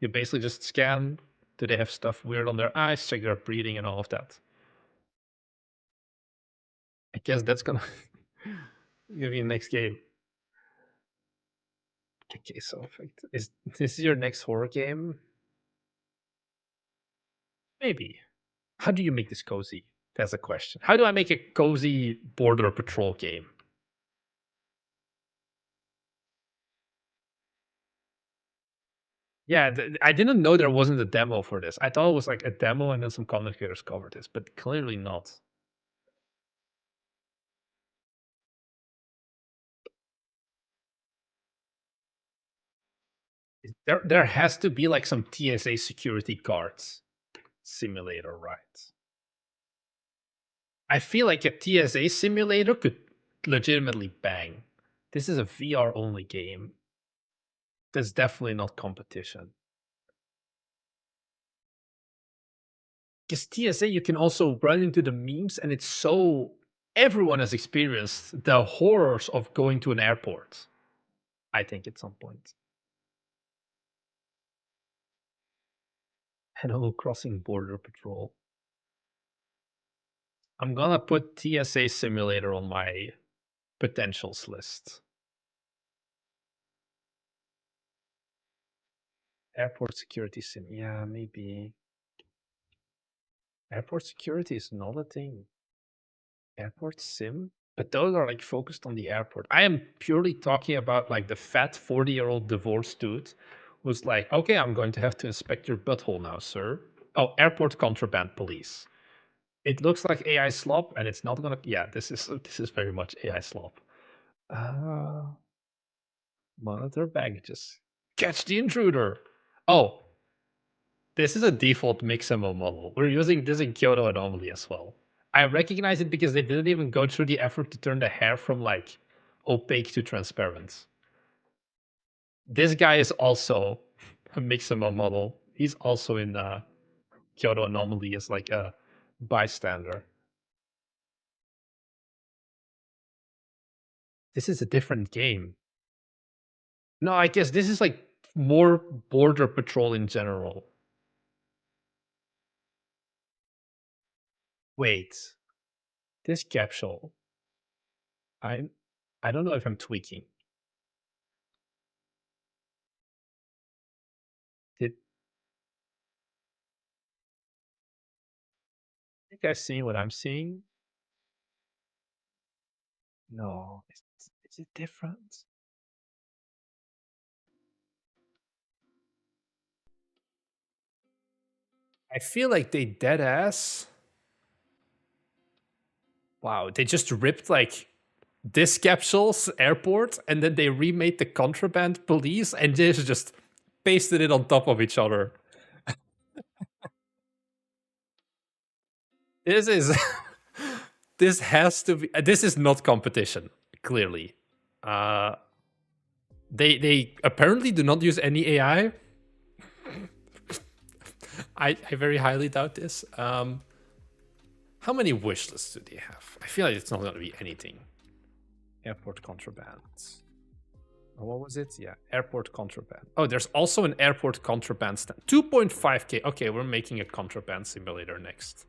you basically just scan. Do they have stuff weird on their eyes? Check their breathing and all of that. I guess that's gonna give you the next game. Okay, so is this your next horror game? Maybe. How do you make this cozy? That's a question. How do I make a cozy border patrol game? Yeah, I didn't know there wasn't a demo for this. I thought it was like a demo and then some content creators covered this, but clearly not. There has to be like some TSA security guards simulator, right? I feel like a TSA simulator could legitimately bang. This is a VR only game. There's definitely not competition. Because TSA, you can also run into the memes, and it's so everyone has experienced the horrors of going to an airport. I think at some point. Hello, crossing border patrol. I'm gonna put TSA simulator on my potentials list. Airport security sim. Yeah, maybe. Airport security is not a thing. Airport sim? But those are like focused on the airport. I am purely talking about like the fat 40-year-old divorced dude who's like, okay, I'm going to have to inspect your butthole now, sir. Oh, airport contraband police. It looks like AI slop, and it's not gonna. Yeah, this is very much AI slop. Uh, Monitor baggages. Catch the intruder. Oh, this is a default Mixamo model. We're using this in Kyoto Anomaly as well. I recognize it because they didn't even go through the effort to turn the hair from like opaque to transparent. This guy is also a Mixamo model. He's also in Kyoto Anomaly as like a bystander. This is a different game. No, I guess this is like more border patrol in general. Wait, this capsule. I I don't know if I'm tweaking. Did you guys see what I'm seeing? No, is it different? I feel like they dead ass. Wow, they just ripped like this capsule's airport and then they remade the contraband police and just pasted it on top of each other. This is this has to be this is not competition, clearly. Uh they apparently do not use any AI. I very highly doubt this. How many wish lists do they have? I feel like it's not going to be anything. Airport contraband. What was it? Yeah, airport contraband. Oh, there's also an airport contraband stand. 2.5k. Okay, we're making a contraband simulator next.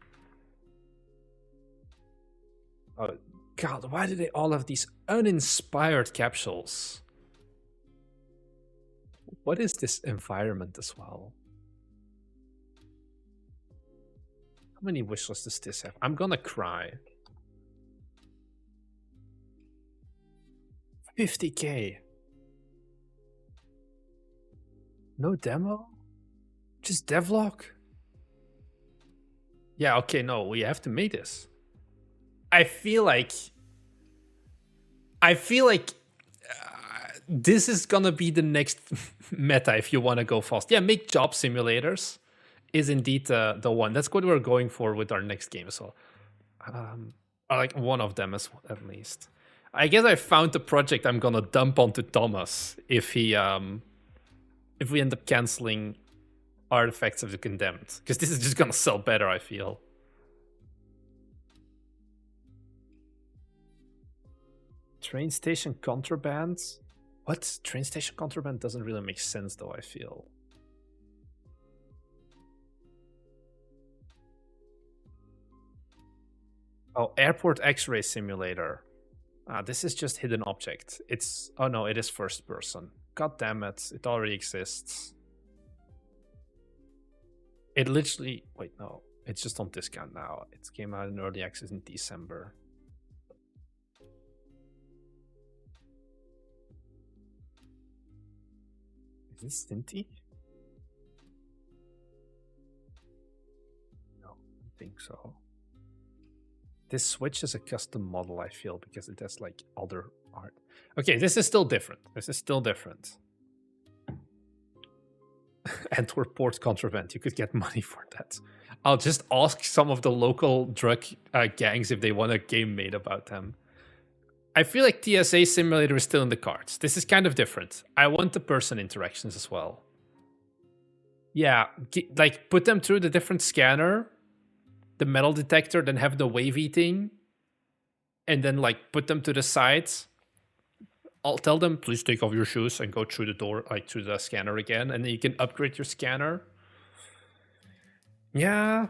Oh, God, why do they all have these uninspired capsules? What is this environment as well? How many wish lists does this have? I'm gonna cry. 50k. No demo? Just devlog? Yeah, okay, no, we have to make this. I feel like this is gonna be the next meta if you want to go fast. Yeah, make job simulators is indeed the one. That's what we're going for with our next game. So, or like one of them at least. I guess I found the project I'm gonna dump onto Thomas if he if we end up canceling Artifacts of the Condemned, because this is just gonna sell better, I feel. Train station contraband? What? Train station contraband doesn't really make sense though, I feel. Oh, airport x-ray simulator. This is just hidden object. It's, oh no, it is first person. God damn it, it already exists. It literally, wait, no, it's just on discount now. It came out in early access in December. Is this Stinty? No, I don't think so. This Switch is a custom model, I feel, because it has like other art. Okay, this is still different. This is still different. Antwerp Port contraband. You could get money for that. I'll just ask some of the local drug gangs if they want a game made about them. I feel like TSA simulator is still in the cards. This is kind of different. I want the person interactions as well. Yeah, like put them through the different scanner, the metal detector, then have the wavy thing, and then like put them to the sides. I'll tell them, please take off your shoes and go through the door, like through the scanner again, and then you can upgrade your scanner. Yeah.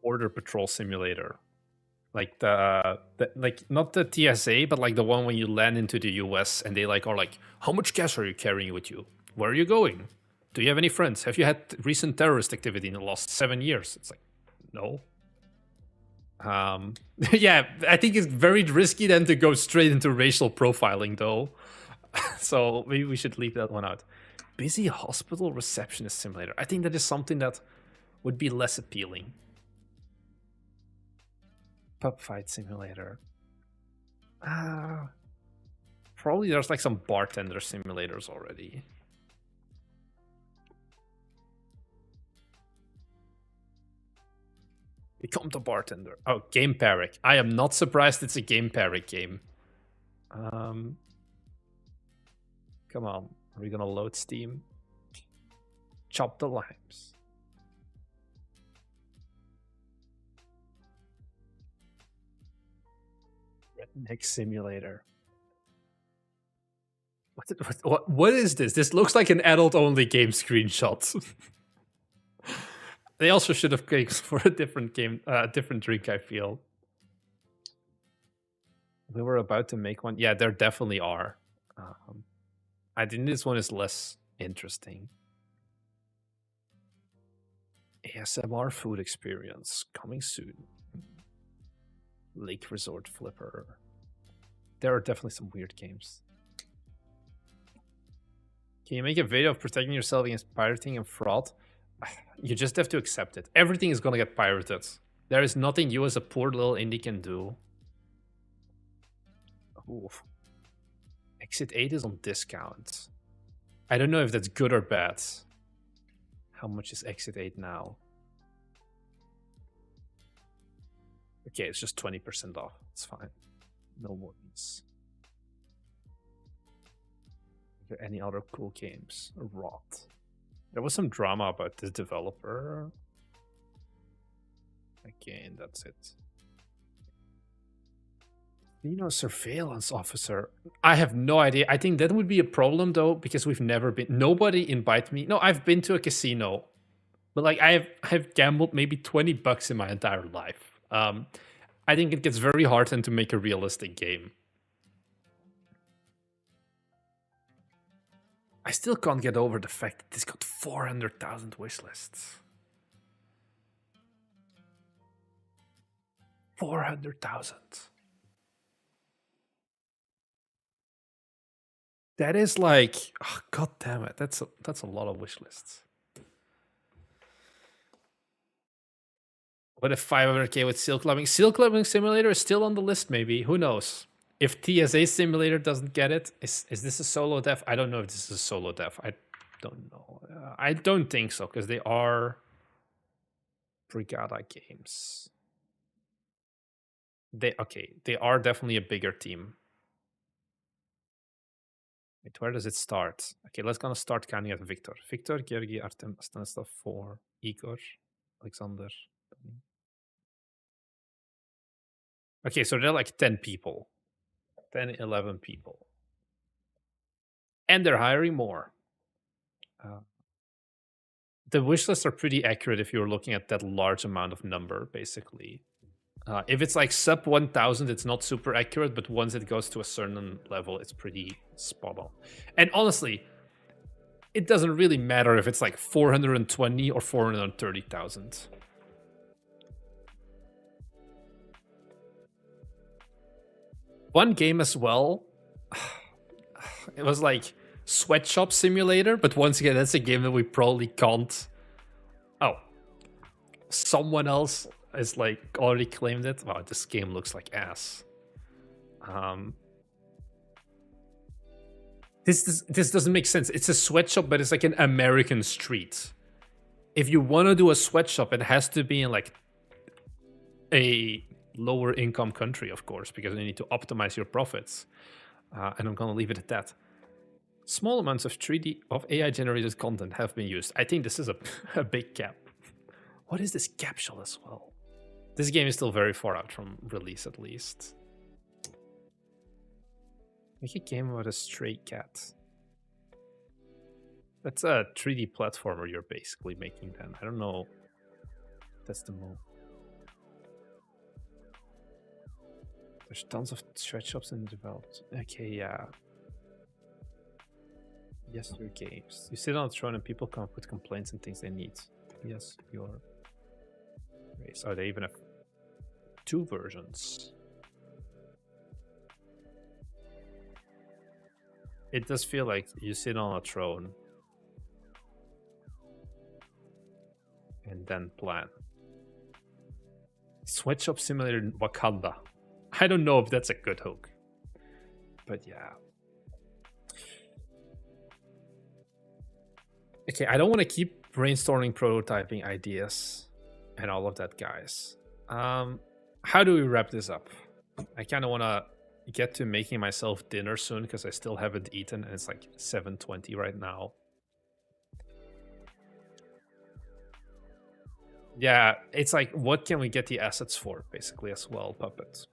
Border Patrol Simulator. Like the like not the TSA, but like the one when you land into the US and they like are like, how much cash are you carrying with you? Where are you going? Do you have any friends? Have you had recent terrorist activity in the last 7 years? It's like, no. Yeah, I think it's very risky then to go straight into racial profiling though. So maybe we should leave that one out. Busy hospital receptionist simulator. I think that is something that would be less appealing. Pub fight simulator. Probably there's like some bartender simulators already. Become the bartender. Oh, Game Parrick. I am not surprised it's a Game Parrick game. Come on. Are we gonna load Steam? Chop the limes. Redneck Simulator. What is this? This looks like an adult-only game screenshot. They also should have cakes for a different game, different drink, I feel. We were about to make one. Yeah, there definitely are. I think this one is less interesting. ASMR food experience coming soon. Lake Resort Flipper. There are definitely some weird games. Can you make a video of protecting yourself against pirating and fraud? You just have to accept it. Everything is gonna get pirated. There is nothing you as a poor little indie can do. Oof. Exit 8 is on discount. I don't know if that's good or bad. How much is Exit 8 now? Okay, it's just 20% off. It's fine. No worries. Are there any other cool games? Rot. There was some drama about the developer. Again, that's it. Surveillance officer. I have no idea. I think that would be a problem though, because we've never been. Nobody invited me. No, I've been to a casino, but like I've gambled maybe $20 in my entire life. I think it gets very hard then to make a realistic game. I still can't get over the fact that this got 400,000 wish lists. 400,000. That is like, oh, god damn it. That's a lot of wish lists. What if 500k with Seal Clubbing? Seal Clubbing Simulator is still on the list, maybe. Who knows? If TSA Simulator doesn't get it, is this a solo dev? I don't know if this is a solo dev. I don't know. I don't think so, because they are Brigada games. They are definitely a bigger team. Wait, where does it start? Okay, let's gonna start counting at Victor. Victor, Georgi, Artem, Stanislav, 4, Igor, Alexander. Okay, so there are like 10 people. 10, 11 people. And they're hiring more. The wish lists are pretty accurate if you're looking at that large amount of number, basically. If it's like sub 1000, it's not super accurate, but once it goes to a certain level, it's pretty spot on. And honestly, it doesn't really matter if it's like 420 or 430,000. One game as well, it was like Sweatshop Simulator, but once again, that's a game that we probably can't. Oh, someone else is like already claimed it. Wow, this game looks like ass. This doesn't make sense. It's a sweatshop, but it's like an American street. If you want to do a sweatshop, it has to be in like a lower income country, of course, because you need to optimize your profits. And I'm gonna leave it at that. Small amounts of 3D of AI generated content have been used. I think this is a big gap. What is this capsule as well? This game is still very far out from release, at least. Make a game about a stray cat. That's a 3D platformer you're basically making then. I don't know. That's the move. There's tons of sweatshops in developed. Okay, yeah. Yes, your games. You sit on a throne and people come up with complaints and things they need. Yes, your race. Oh, they even have 2 versions. It does feel like you sit on a throne and then plan. Sweatshop Simulator in Wakanda. I don't know if that's a good hook, but yeah. Okay, I don't want to keep brainstorming, prototyping ideas and all of that, guys. How do we wrap this up? I kind of want to get to making myself dinner soon because I still haven't eaten and it's like 7:20 right now. Yeah, it's like, what can we get the assets for, basically, as well, Puppet?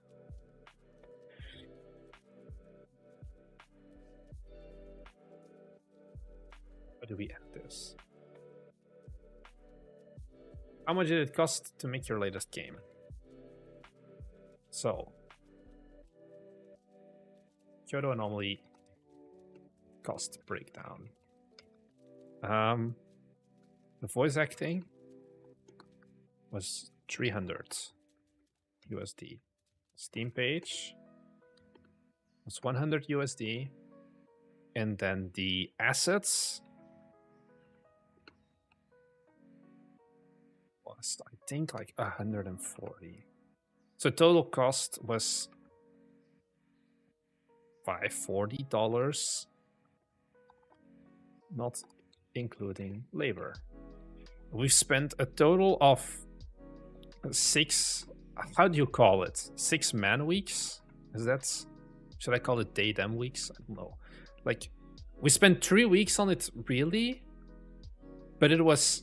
How do we end this? How much did it cost to make your latest game? So, Kyoto Anomaly cost breakdown. The voice acting was 300 USD. Steam page was 100 USD. And then the assets was, I think, like 140. So total cost was $540, not including labor. We've spent a total of 6, how do you call it? 6 man weeks? Is that, should I call it day them weeks? I don't know. Like, we spent 3 weeks on it, really, but it was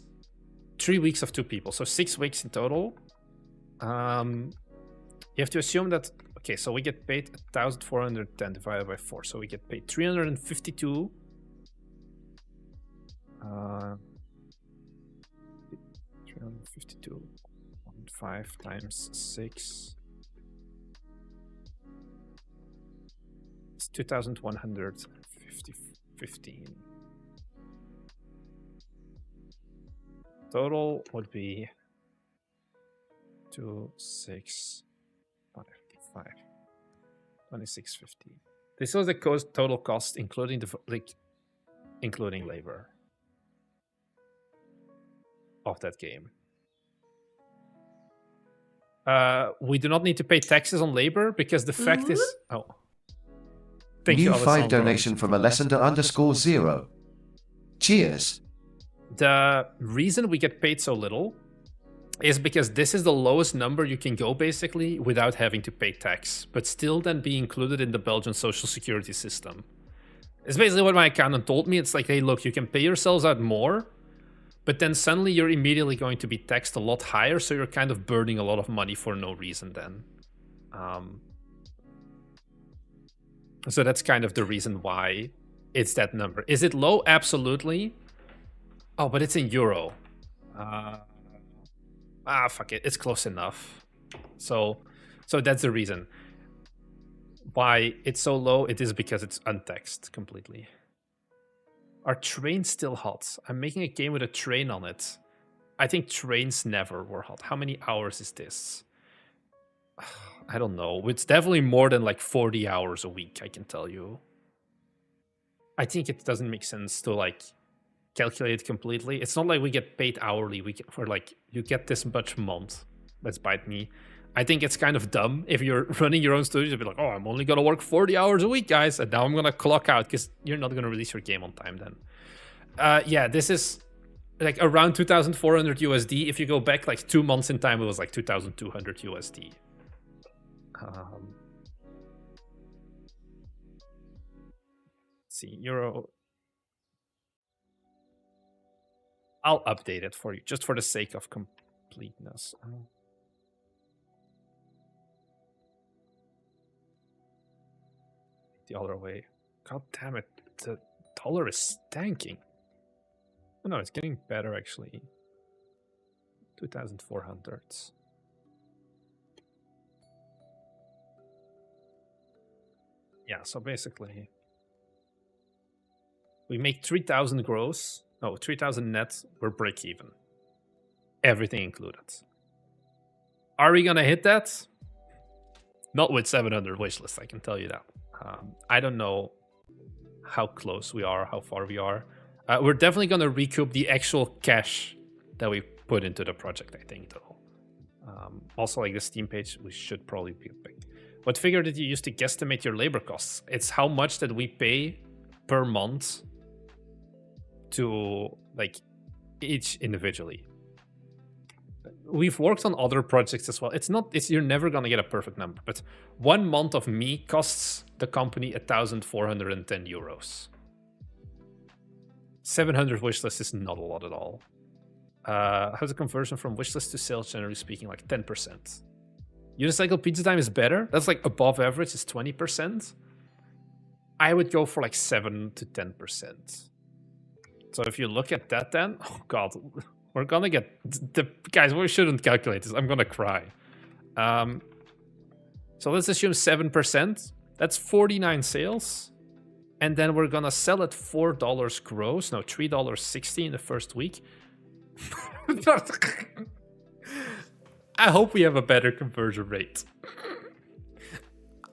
3 weeks of 2 people, so 6 weeks in total. You have to assume that, okay, so we get paid 1,410 divided by 4, so we get paid 352. 352.5 times 6. It's 2,115. Total would be 2650. This was the total cost, including the including labor of that game. We do not need to pay taxes on labor because the fact is, oh, thank you. New 5 donation from Alessandra_0. Cheers. The reason we get paid so little is because this is the lowest number you can go, basically, without having to pay tax, but still then be included in the Belgian social security system. It's basically what my accountant told me. It's like, hey, look, you can pay yourselves out more, but then suddenly you're immediately going to be taxed a lot higher, so you're kind of burning a lot of money for no reason then. So that's kind of the reason why it's that number. Is it low? Absolutely. Oh, but it's in euro. Fuck it. It's close enough. So that's the reason. Why it's so low, it is because it's untaxed completely. Are trains still hot? I'm making a game with a train on it. I think trains never were hot. How many hours is this? I don't know. It's definitely more than like 40 hours a week, I can tell you. I think it doesn't make sense to like calculate it completely. It's not like we get paid hourly. We get for like, you get this much month. Let's bite me. I think it's kind of dumb if you're running your own studio to be like, oh, I'm only going to work 40 hours a week, guys. And now I'm going to clock out because you're not going to release your game on time then. Yeah, this is like around 2,400 USD. If you go back like 2 months in time, it was like 2,200 USD. Let's see, euro. I'll update it for you just for the sake of completeness. The other way. God damn it. The dollar is tanking. Oh no, it's getting better actually. 2,400. Yeah, so basically we make 3,000 gross. No, 3,000 net. We're break even. Everything included. Are we gonna hit that? Not with 700 wishlist, I can tell you that. I don't know how close we are, how far we are. We're definitely gonna recoup the actual cash that we put into the project, I think, though. Also, like the Steam page, we should probably be big. What figure did you use to guesstimate your labor costs? It's how much that we pay per month to like each individually. We've worked on other projects as well. You're never gonna get a perfect number, but 1 month of me costs the company 1,410 euros. 700 wishlist is not a lot at all. How's the conversion from wishlist to sales, generally speaking, like 10%? Unicycle pizza time is better. That's like above average is 20%. I would go for like 7 to 10%. So if you look at that then, oh god, we're gonna get guys, we shouldn't calculate this. I'm gonna cry. So let's assume 7%. That's 49 sales. And then we're gonna sell at $4 gross. No, $3.60 in the first week. I hope we have a better conversion rate.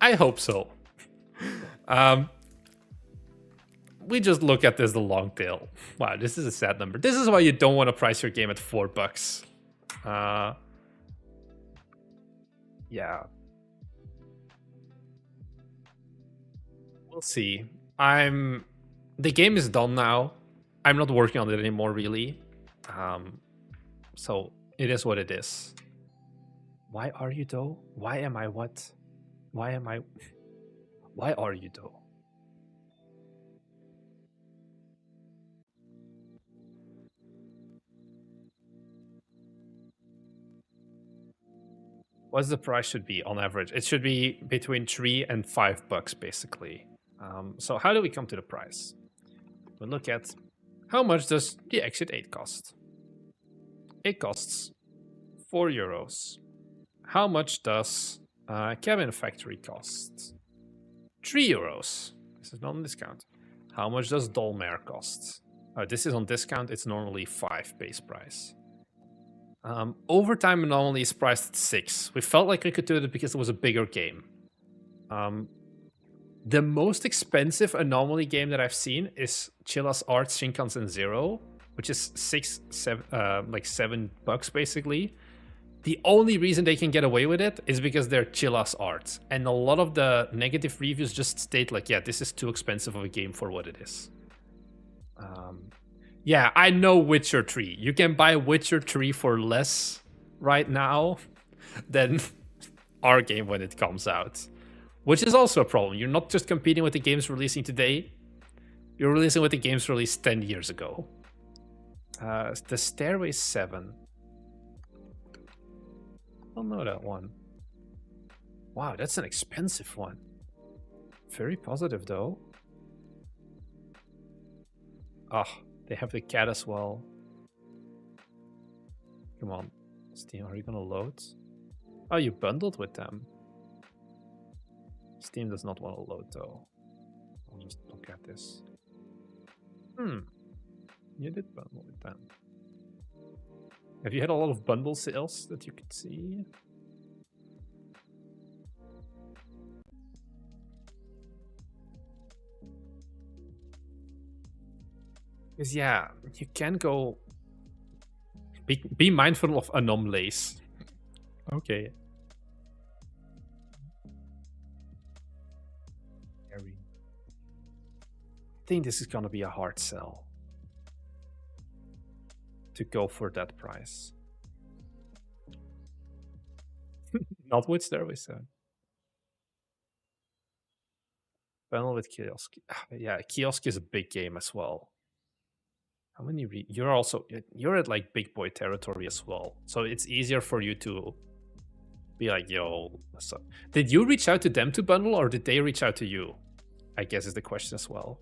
I hope so. We just look at this the long tail. Wow, this is a sad number. This is why you don't want to price your game at $4. Yeah. We'll see. The game is done now. I'm not working on it anymore, really. So it is what it is. Why are you though? Why am I what? Why are you though? What's the price should be on average? It should be between $3 and $5 basically. So how do we come to the price? We look at how much does the Exit 8 cost? It costs €4. How much does Cabin Factory cost? €3. This is not on discount. How much does Dolmare cost? This is on discount. It's normally 5 base price. Overtime Anomaly is priced at 6. We felt like we could do it because it was a bigger game. The most expensive Anomaly game that I've seen is Chilla's Arts Shinkansen Zero, which is $7 basically. The only reason they can get away with it is because they're Chilla's Arts, and a lot of the negative reviews just state like, yeah, this is too expensive of a game for what it is. Yeah, I know Witcher 3. You can buy Witcher 3 for less right now than our game when it comes out, which is also a problem. You're not just competing with the games releasing today. You're releasing with the games released 10 years ago. The Stairway 7. I don't know that one. Wow, that's an expensive one. Very positive, though. Ah, they have the cat as well. Come on, Steam, are you gonna load? Oh, you bundled with them. Steam does not want to load, though. I'll just look at this. You did bundle with them. Have you had a lot of bundle sales that you could see? Because yeah, you can go. Be mindful of anomalies. Okay. I think this is gonna be a hard sell to go for that price. Not with Stairway 7. Panel with Kiosk. Yeah, Kiosk is a big game as well. How many? You're at like big boy territory as well, so it's easier for you to be like, yo. So, did you reach out to them to bundle, or did they reach out to you? I guess is the question as well.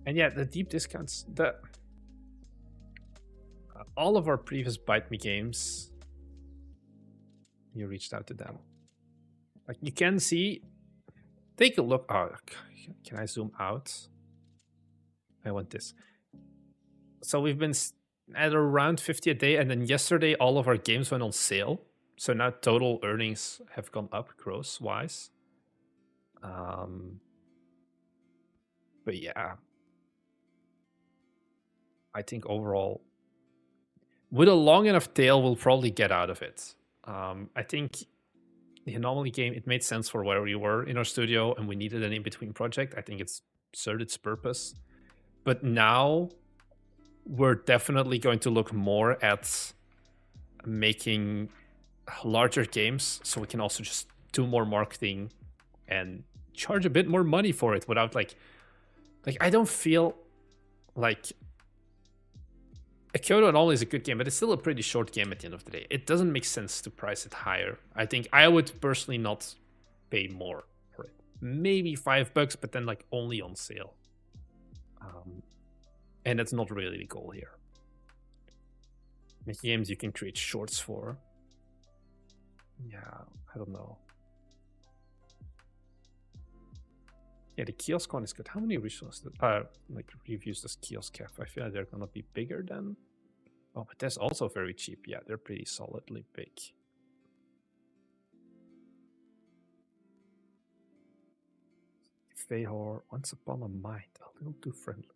And yeah, the deep discounts. All of our previous Bite Me games, you reached out to them. Like you can see. Take a look. Oh, can I zoom out? I want this. So we've been at around 50 a day, and then yesterday all of our games went on sale. So now total earnings have gone up gross wise. But yeah, I think overall, with a long enough tail, we'll probably get out of it. I think the Anomaly game, it made sense for where we were in our studio, and we needed an in-between project. I think it's served its purpose. But now we're definitely going to look more at making larger games, so we can also just do more marketing and charge a bit more money for it without like I don't feel like a Kyoto Anomaly is a good game, but it's still a pretty short game at the end of the day. It doesn't make sense to price it higher. I think I would personally not pay more for it. Maybe $5, but then like only on sale. And that's not really the goal here. Make games you can create shorts for. Yeah, I don't know. Yeah, the kiosk one is good. How many reviews does kiosk have? I feel like they're gonna be bigger than. Oh, but that's also very cheap. Yeah, they're pretty solidly big. Fehor, Once Upon a Mind, a little too friendly.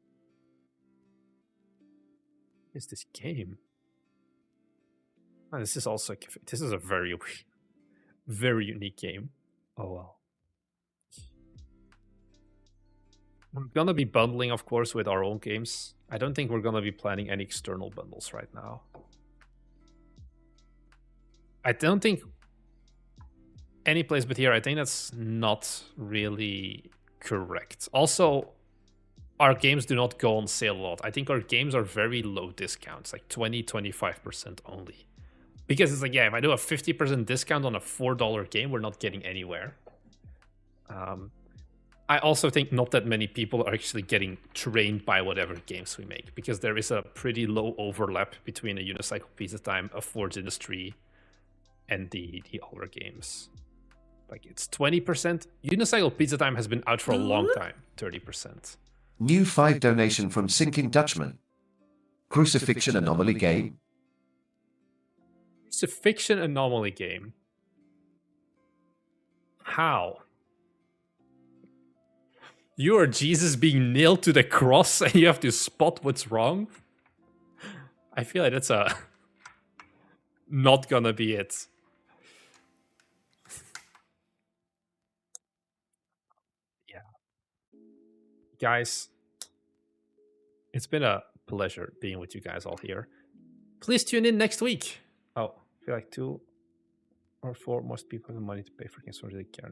What is this game? Oh, this is also a very very unique game. Oh well. We're gonna be bundling, of course, with our own games. I don't think we're gonna be planning any external bundles right now. I don't think any place but here. I think that's not really correct. Also, our games do not go on sale a lot. I think our games are very low discounts, like 20-25% only. Because it's like, yeah, if I do a 50% discount on a $4 game, we're not getting anywhere. I also think not that many people are actually getting trained by whatever games we make, because there is a pretty low overlap between a Unicycle Pizza Time, a Forge Industry, and the other games. Like it's 20%. Unicycle Pizza Time has been out for a long time, 30%. New 5 donation from Sinking Dutchman. Crucifixion Anomaly game. Crucifixion Anomaly game. How? You are Jesus being nailed to the cross and you have to spot what's wrong? I feel like that's not gonna be it. Yeah. Guys, it's been a pleasure being with you guys all here. Please tune in next week. Oh, I feel like or for most people have the money to pay for games or they care.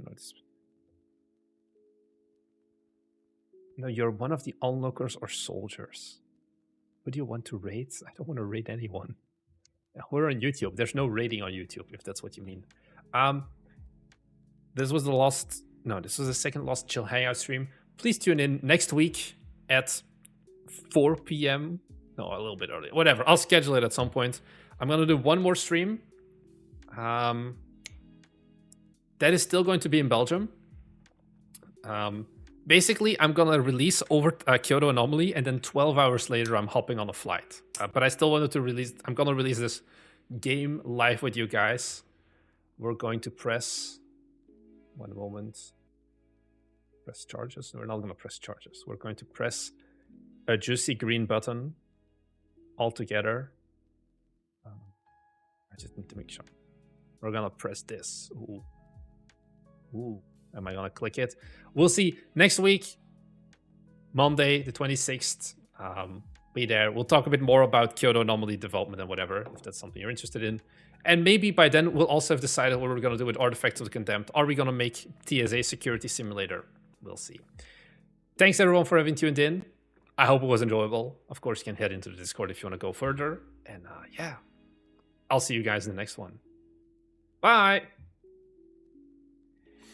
No, you're one of the onlookers or soldiers. Who do you want to raid? I don't want to raid anyone. We're on YouTube. There's no raiding on YouTube, if that's what you mean. This was the second Lost Chill Hangout stream. Please tune in next week at 4 p.m. No, a little bit early. Whatever. I'll schedule it at some point. I'm going to do one more stream. That is still going to be in Belgium. Basically, I'm going to release over Kyoto Anomaly, and then 12 hours later, I'm hopping on a flight. But I still wanted to release... I'm going to release this game live with you guys. We're going to press... One moment. Press charges. We're not going to press charges. We're going to press a juicy green button all together. I just need to make sure. We're going to press this. Ooh. Ooh. Am I going to click it? We'll see next week, Monday, the 26th. Be there. We'll talk a bit more about Kyoto Anomaly development and whatever, if that's something you're interested in. And maybe by then we'll also have decided what we're going to do with Artifacts of the Condemned. Are we going to make TSA Security Simulator? We'll see. Thanks everyone for having tuned in. I hope it was enjoyable. Of course, you can head into the Discord if you want to go further. And yeah, I'll see you guys in the next one. Bye!